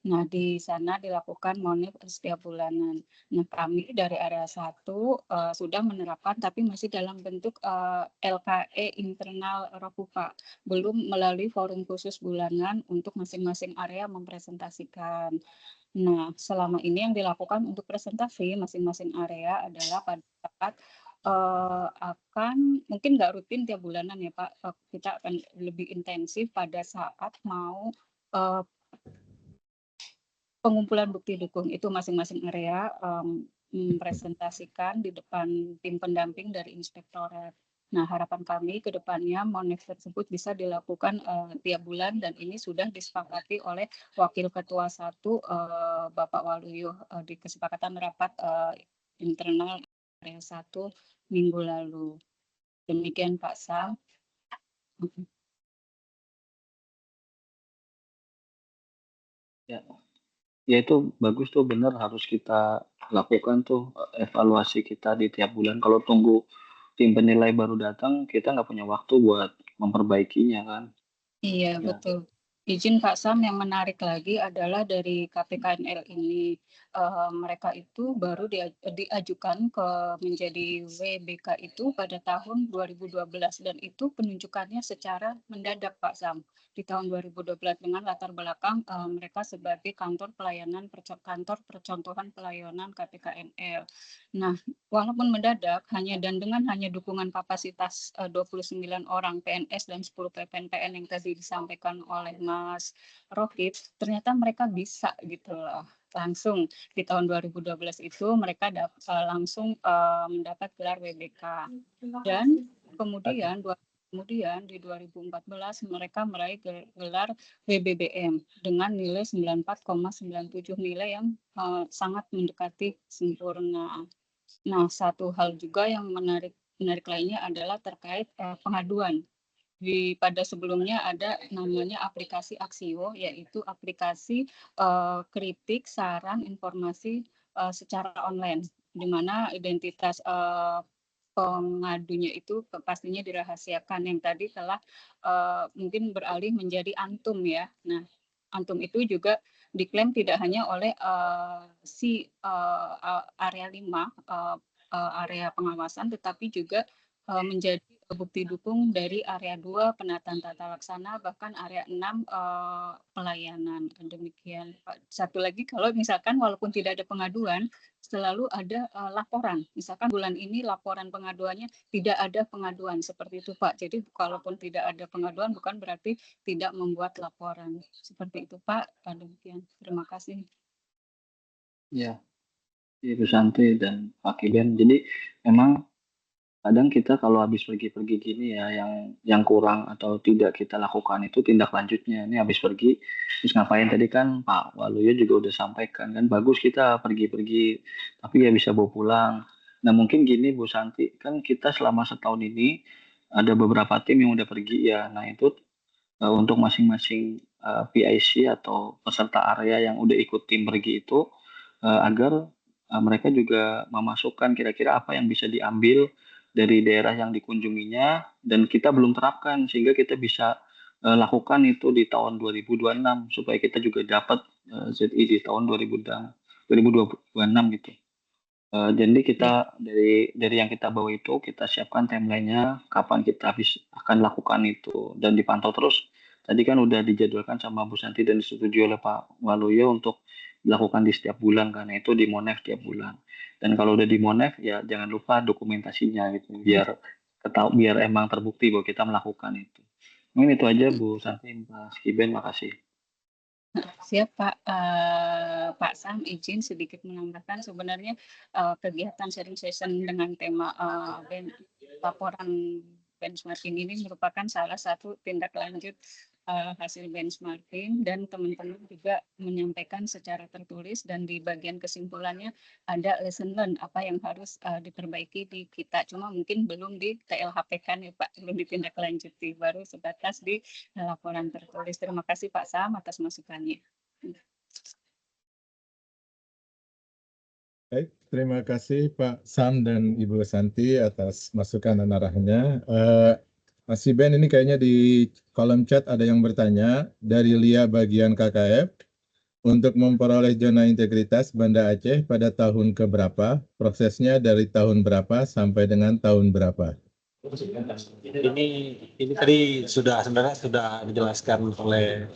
Nah, di sana dilakukan monet setiap bulanan. Nah, kami dari area 1 sudah menerapkan tapi masih dalam bentuk LKE internal Rokupa, belum melalui forum khusus bulanan untuk masing-masing area mempresentasikan. Nah, selama ini yang dilakukan untuk presentasi masing-masing area adalah pada saat akan mungkin nggak rutin tiap bulanan ya Pak, kita akan lebih intensif pada saat mau pengumpulan bukti dukung itu masing-masing area mempresentasikan di depan tim pendamping dari inspektorat. Nah, harapan kami ke depannya monet tersebut bisa dilakukan tiap bulan dan ini sudah disepakati oleh Wakil Ketua 1 Bapak Waluyo di kesepakatan rapat internal area 1 minggu lalu. Demikian Pak Sam. Ya itu bagus tuh, bener harus kita lakukan tuh evaluasi kita di tiap bulan. Kalau tunggu tim penilai baru datang, kita nggak punya waktu buat memperbaikinya kan. Iya, betul. Izin Pak Sam, yang menarik lagi adalah dari KPKNL ini, mereka itu baru diajukan ke menjadi WBK itu pada tahun 2012 dan itu penunjukannya secara mendadak Pak Sam di tahun 2012 dengan latar belakang mereka sebagai kantor percontohan pelayanan KPKNL. Nah, walaupun mendadak dengan hanya dukungan kapasitas 29 orang PNS dan 10 PPNPN yang tadi disampaikan oleh Mas Rohit, ternyata mereka bisa gitu loh. Langsung di tahun 2012 itu mereka langsung mendapat gelar WBK. Dan kemudian di 2014 mereka meraih gelar WBBM dengan nilai 94,97 nilai yang sangat mendekati sempurna. Nah, satu hal juga yang menarik lainnya adalah terkait pengaduan. Pada sebelumnya ada namanya aplikasi Aksio, yaitu aplikasi kritik, saran, informasi secara online, di mana identitas pengadunya itu pastinya dirahasiakan, yang tadi telah mungkin beralih menjadi Antum ya. Nah, Antum itu juga diklaim tidak hanya oleh area 5, area pengawasan, tetapi juga menjadi bukti dukung dari area 2 penataan tata laksana, bahkan area 6 pelayanan. Demikian. Satu lagi, kalau misalkan walaupun tidak ada pengaduan, selalu ada laporan. Misalkan bulan ini laporan pengaduannya tidak ada pengaduan, seperti itu Pak. Jadi kalaupun tidak ada pengaduan bukan berarti tidak membuat laporan. Seperti itu Pak. Demikian. Terima kasih. Ya, Ibu Santi dan Pak Kiben. Jadi memang kadang kita kalau habis pergi-pergi gini ya, yang kurang atau tidak kita lakukan itu tindak lanjutnya. Ini habis pergi, terus ngapain tadi kan Pak Waluyo juga udah sampaikan kan bagus kita pergi-pergi, tapi ya bisa bawa pulang. Nah mungkin gini Bu Santi, kan kita selama setahun ini ada beberapa tim yang udah pergi ya. Nah itu untuk masing-masing PIC atau peserta area yang udah ikut tim pergi itu agar mereka juga memasukkan kira-kira apa yang bisa diambil dari daerah yang dikunjunginya dan kita belum terapkan sehingga kita bisa lakukan itu di tahun 2026 supaya kita juga dapat ZI di tahun 2026 gitu. Jadi kita dari yang kita bawa itu kita siapkan timelinenya kapan kita akan lakukan itu dan dipantau terus. Tadi kan udah dijadwalkan sama Bu Santi dan disetujui oleh Pak Waluyo untuk dilakukan di setiap bulan karena itu di Monef tiap bulan. Dan kalau udah di Monef ya jangan lupa dokumentasinya gitu biar emang terbukti bahwa kita melakukan itu. Mungkin itu aja Bu Santi, Pak Skiben, makasih. Siap Pak. Pak Sam izin sedikit menambahkan sebenarnya kegiatan sharing session dengan tema laporan benchmarking ini merupakan salah satu tindak lanjut hasil benchmarking dan teman-teman juga menyampaikan secara tertulis dan di bagian kesimpulannya ada lesson learned apa yang harus diperbaiki di kita, cuma mungkin belum di TLHP-kan ya Pak, belum ditindaklanjuti, baru sebatas di laporan tertulis. Terima kasih Pak Sam atas masukannya. Baik, terima kasih Pak Sam dan Ibu Santi atas masukan dan arahannya. Mas Siben, ini kayaknya di kolom chat ada yang bertanya dari Lia bagian KKF untuk memperoleh zona integritas Banda Aceh pada tahun keberapa, prosesnya dari tahun berapa sampai dengan tahun berapa? Ini tadi sebenarnya sudah dijelaskan oleh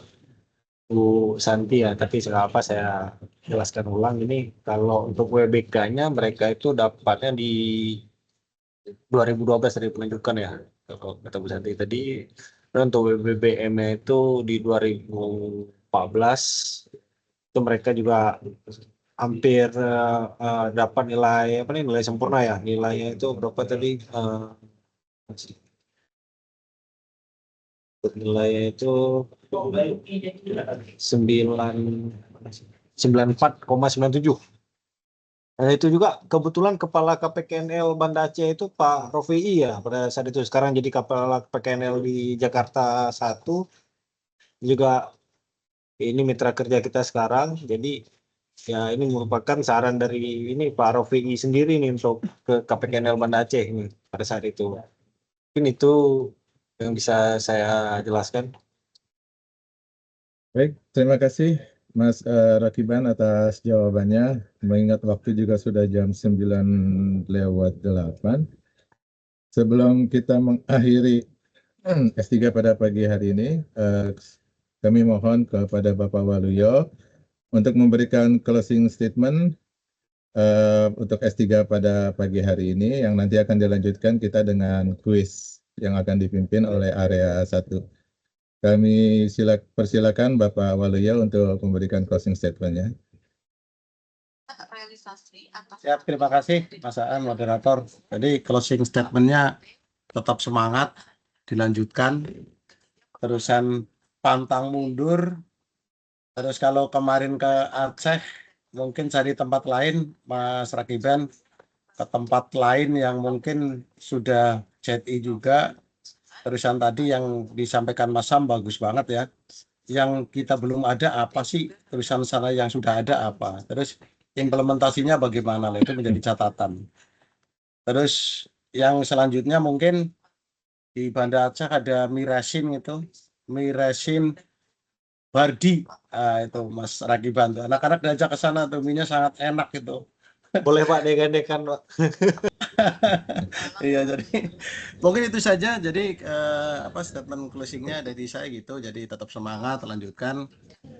Bu Santi ya, tapi apa saya jelaskan ulang. Ini kalau untuk WBK-nya mereka itu dapatnya di 2012 dari penunjukan ya, kalau kata Bu Santi tadi. Dan untuk WBBM-nya itu di 2014 itu mereka juga hampir dapat nilai nilai sempurna ya, nilainya itu berapa tadi? Nilainya itu 94,97. Nah itu juga kebetulan Kepala KPKNL Banda Aceh itu Pak Rofi'i ya pada saat itu, sekarang jadi Kepala KPKNL di Jakarta 1, juga ini mitra kerja kita sekarang. Jadi ya ini merupakan saran dari ini Pak Rofi'i sendiri nih untuk ke KPKNL Banda Aceh ini pada saat itu. Mungkin itu yang bisa saya jelaskan. Baik, terima kasih Mas Rakiban atas jawabannya. Mengingat waktu juga sudah jam 9:08. Sebelum kita mengakhiri S3 pada pagi hari ini, kami mohon kepada Bapak Waluyo untuk memberikan closing statement untuk S3 pada pagi hari ini, yang nanti akan dilanjutkan kita dengan kuis yang akan dipimpin oleh area 1. Kami persilakan Bapak Waluyo untuk memberikan closing statement-nya. Siap, terima kasih Mas Aan, moderator. Jadi closing statement-nya tetap semangat, dilanjutkan, terusan pantang mundur. Terus kalau kemarin ke Aceh, mungkin cari tempat lain, Mas Rakiban, ke tempat lain yang mungkin sudah ZI juga. Terusan tadi yang disampaikan Mas Sam bagus banget ya. Yang kita belum ada apa sih, terusan sana yang sudah ada apa. Terus implementasinya bagaimana, itu menjadi catatan. Terus yang selanjutnya mungkin di Banda Aceh ada Mirasin itu, Mirasin Bardi, itu Mas Rakiban. Anak-anak diajak ke sana tuh, minyak sangat enak itu. Boleh Pak dekan-dekan Pak. Iya, jadi mungkin itu saja. Jadi statement closingnya dari saya gitu. Jadi tetap semangat, lanjutkan.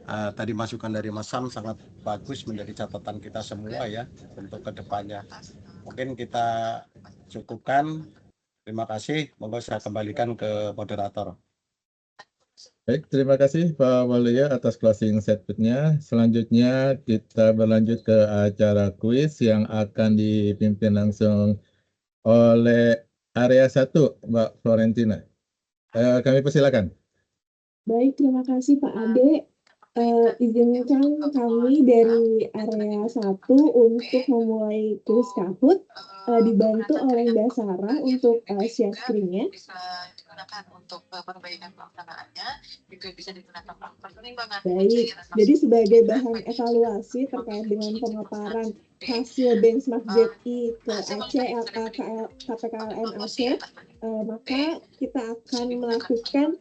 Tadi masukan dari Mas Sam sangat bagus, menjadi catatan kita semua ya untuk kedepannya. Mungkin kita cukupkan. Terima kasih. Monggo saya kembalikan ke moderator. Baik, terima kasih Pak Waluyo atas closing statement-nya. Selanjutnya kita berlanjut ke acara kuis yang akan dipimpin langsung oleh area 1, Mbak Florentina. Kami persilakan. Baik, terima kasih Pak Ade. Izinkan kami dari area 1 untuk memulai kuis Kahoot, dibantu oleh Mbak Sarah untuk share screen-nya. Baik, jadi sebagai bahan evaluasi terkait dengan pemaparan hasil benchmark JI ke Aceh, KPKLN Aceh, maka kita akan melakukan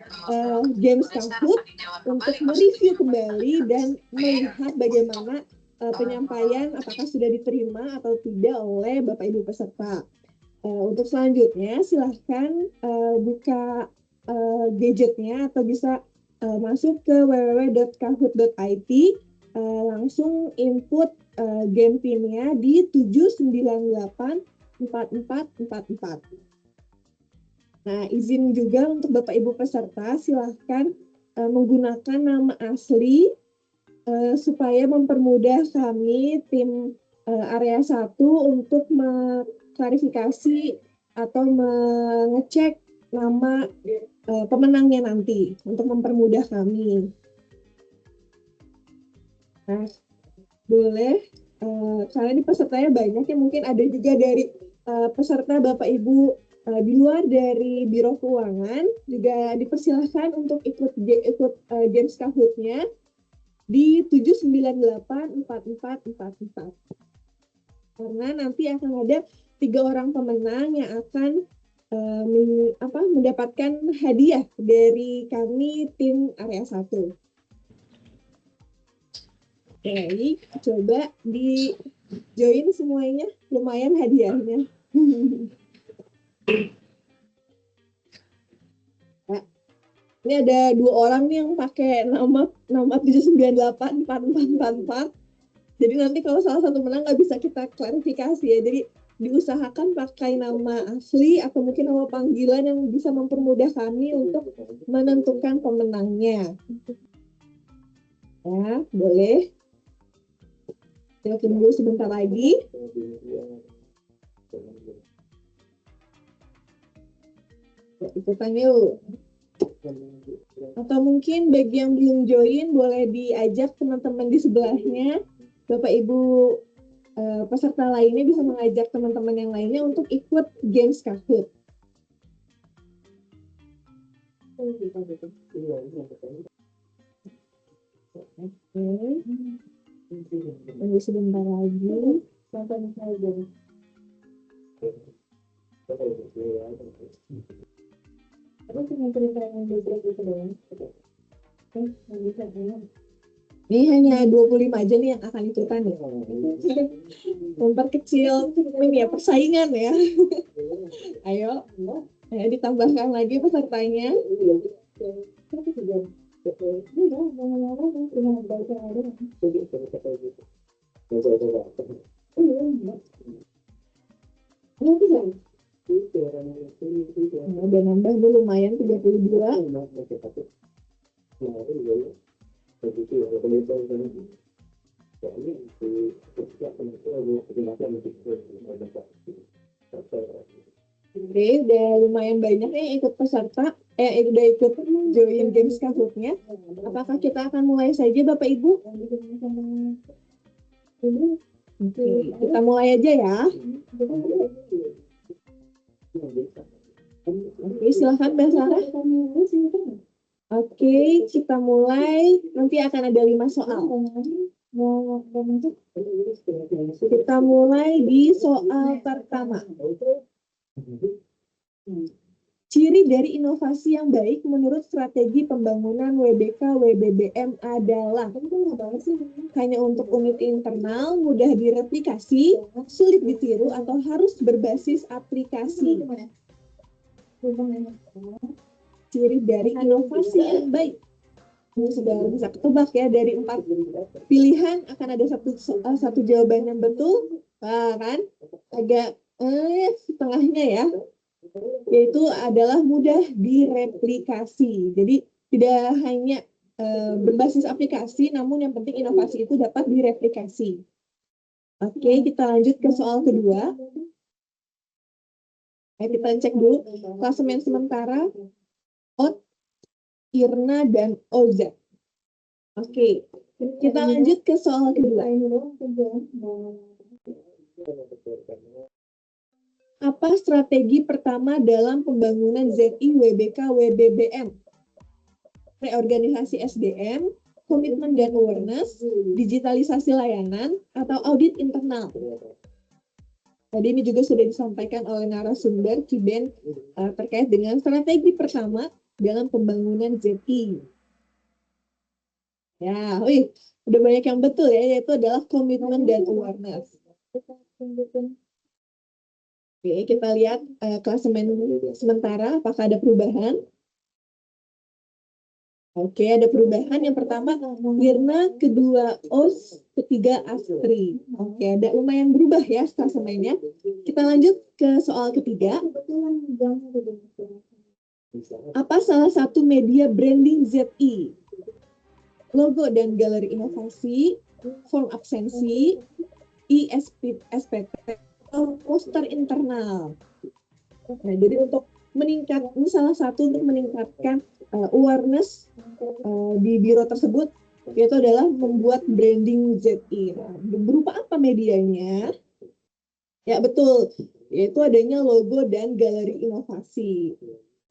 games Kahoot untuk mereview kembali dan melihat bagaimana penyampaian apakah sudah diterima atau tidak oleh Bapak Ibu peserta. Untuk selanjutnya silahkan buka gadgetnya atau bisa masuk ke www.kahoot.it, langsung input game PIN-nya di 7984444. Nah, izin juga untuk Bapak Ibu peserta silahkan menggunakan nama asli supaya mempermudah kami tim area 1 untuk mengklarifikasi atau mengecek nama pemenangnya nanti untuk mempermudah kami. Nah, boleh karena di pesertanya banyak ya, mungkin ada juga dari peserta Bapak Ibu di luar dari Biro Keuangan, juga dipersilahkan untuk ikut games Kahoot-nya di 7984444. Karena nanti akan ada 3 orang pemenang yang akan mendapatkan hadiah dari kami tim area 1. Baik, coba di join semuanya, lumayan hadiahnya. Nah, ini ada 2 orang nih yang pakai nama 7984444. Jadi nanti kalau salah satu menang nggak bisa kita klarifikasi ya. Jadi diusahakan pakai nama asli atau mungkin nama panggilan yang bisa mempermudah kami untuk menentukan pemenangnya. Ya, boleh. Kita tunggu sebentar lagi. Ikutan yuk. Atau mungkin bagi yang belum join boleh diajak teman-teman di sebelahnya. Bapak Ibu peserta lainnya bisa mengajak teman-teman yang lainnya untuk ikut games Kahoot. Oke. Tunggu sebentar lagi. Ini hanya 25 aja nih yang akan ikutan ya. Memperkecil ini ya persaingan ya. Ayo ditambahkan lagi pesertanya. Udah nambah lumayan 32. Oke, udah lumayan banyak nih ikut peserta, udah ikut join games Kahoot-nya. Apakah kita akan mulai saja Bapak Ibu? Oke, kita mulai aja ya. Oke, silahkan Mbak Sarah. Oke, kita mulai. Nanti akan ada 5 soal. Kita mulai di soal pertama. Ciri dari inovasi yang baik menurut strategi pembangunan WBK/WBBM adalah hanya untuk unit internal, mudah direplikasi, sulit ditiru, atau harus berbasis aplikasi. Ciri dari inovasi yang baik. Ini sudah bisa ketebak ya, dari 4 pilihan akan ada satu jawaban yang betul. Nah, kan agak setengahnya ya, yaitu adalah mudah direplikasi. Jadi tidak hanya berbasis aplikasi, namun yang penting inovasi itu dapat direplikasi. Oke, kita lanjut ke soal kedua. Kita cek dulu klasemen sementara OT, IRNA, dan OZ. Oke, kita lanjut ke soal kedua. Apa strategi pertama dalam pembangunan ZI, WBK, WBBM? Reorganisasi SDM, komitmen dan awareness, digitalisasi layanan, atau audit internal? Tadi ini juga sudah disampaikan oleh narasumber Kiben terkait dengan strategi pertama dalam pembangunan ZI. Ya, udah banyak yang betul ya, yaitu adalah komitmen dan awareness. Oke, kita lihat klasemen sementara, apakah ada perubahan? Oke, ada perubahan. Yang pertama, IRNA, kedua OS, ketiga ASTRI. Oke, ada lumayan berubah ya klasemennya. Kita lanjut ke soal ketiga. Apa salah satu media branding ZI? Logo dan galeri inovasi, form absensi, SPT, atau poster internal. Nah, jadi untuk salah satu untuk meningkatkan awareness di biro tersebut, yaitu adalah membuat branding ZI. Nah, berupa apa medianya? Ya betul, yaitu adanya logo dan galeri inovasi.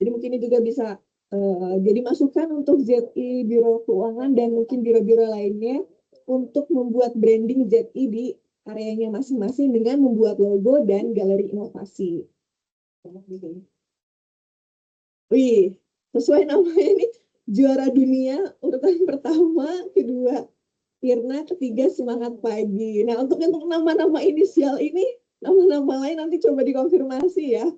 Jadi mungkin ini juga bisa jadi masukan untuk ZI Biro Keuangan dan mungkin biro-biro lainnya untuk membuat branding ZI di areanya masing-masing dengan membuat logo dan galeri inovasi. Wih, sesuai namanya ini juara dunia urutan pertama, kedua IRNA, ketiga semangat pagi. Nah, untuk nama-nama inisial ini, nama-nama lain nanti coba dikonfirmasi ya.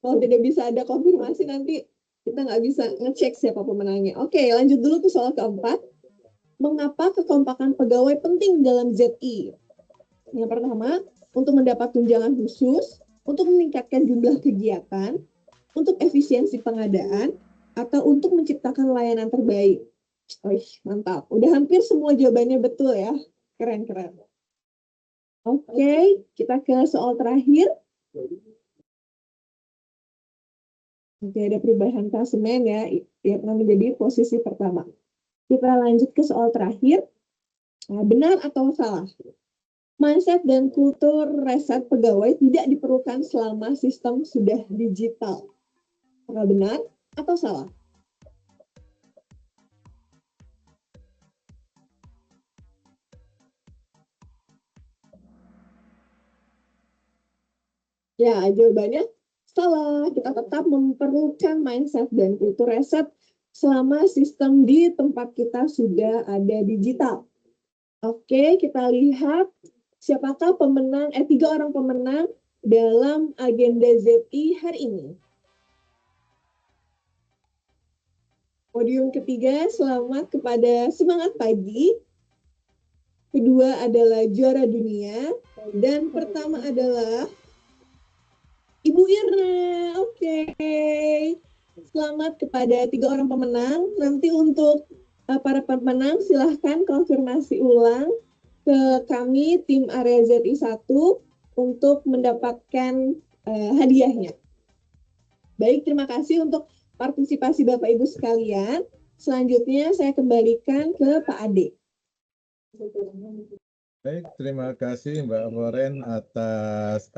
Kalau tidak bisa ada konfirmasi nanti kita nggak bisa ngecek siapa pemenangnya. Oke, lanjut dulu ke soal keempat. Mengapa kekompakan pegawai penting dalam ZI? Yang pertama, untuk mendapat tunjangan khusus, untuk meningkatkan jumlah kegiatan, untuk efisiensi pengadaan, atau untuk menciptakan layanan terbaik. Mantap. Udah hampir semua jawabannya betul ya. Keren-keren. Oke, kita ke soal terakhir. Oke, ada perubahan klasemen ya, IRNA menjadi posisi pertama. Kita lanjut ke soal terakhir. Nah, benar atau salah? Mindset dan kultur reset pegawai tidak diperlukan selama sistem sudah digital. Apakah benar atau salah? Ya, jawabannya salah. Kita tetap memerlukan mindset dan kultur reset selama sistem di tempat kita sudah ada digital. Oke, kita lihat siapakah pemenang, 3 orang pemenang dalam agenda ZI hari ini. Podium ketiga, selamat kepada Semangat Pagi. Kedua adalah juara dunia. Dan pertama adalah Ibu Irna. Oke. Selamat kepada 3 orang pemenang. Nanti untuk para pemenang silahkan konfirmasi ulang ke kami tim area ZI 1 untuk mendapatkan hadiahnya. Baik, terima kasih untuk partisipasi Bapak Ibu sekalian. Selanjutnya saya kembalikan ke Pak Ade. Baik, terima kasih Mbak Loren atas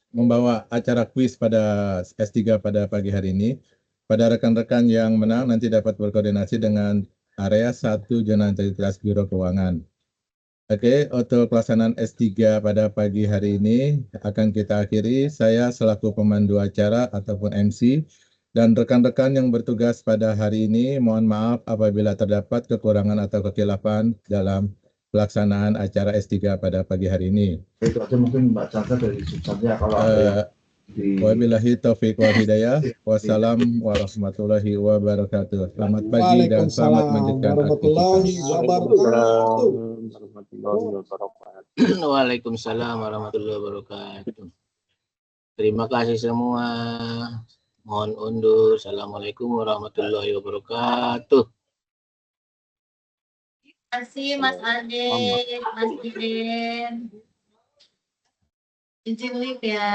membawa acara kuis pada S3 pada pagi hari ini. Pada rekan-rekan yang menang nanti dapat berkoordinasi dengan area 1 Zona Integritas Biro Keuangan. Oke, untuk pelaksanaan S3 pada pagi hari ini akan kita akhiri. Saya selaku pemandu acara ataupun MC dan rekan-rekan yang bertugas pada hari ini mohon maaf apabila terdapat kekurangan atau kekhilafan dalam pelaksanaan acara S3 pada pagi hari ini. Itu aja mungkin Mbak Chandra dari substansinya kalau ada Wabillahi taufiq wal hidayah. Wassalam warahmatullahi wabarakatuh. Selamat pagi dan selamat melanjutkan warahmatullahi wabarakatuh. Waalaikumsalam warahmatullahi wabarakatuh. Terima kasih semua. Mohon undur. Assalamualaikum warahmatullahi wabarakatuh. Terima kasih Mas Ade, Mas Diden. Izin live ya.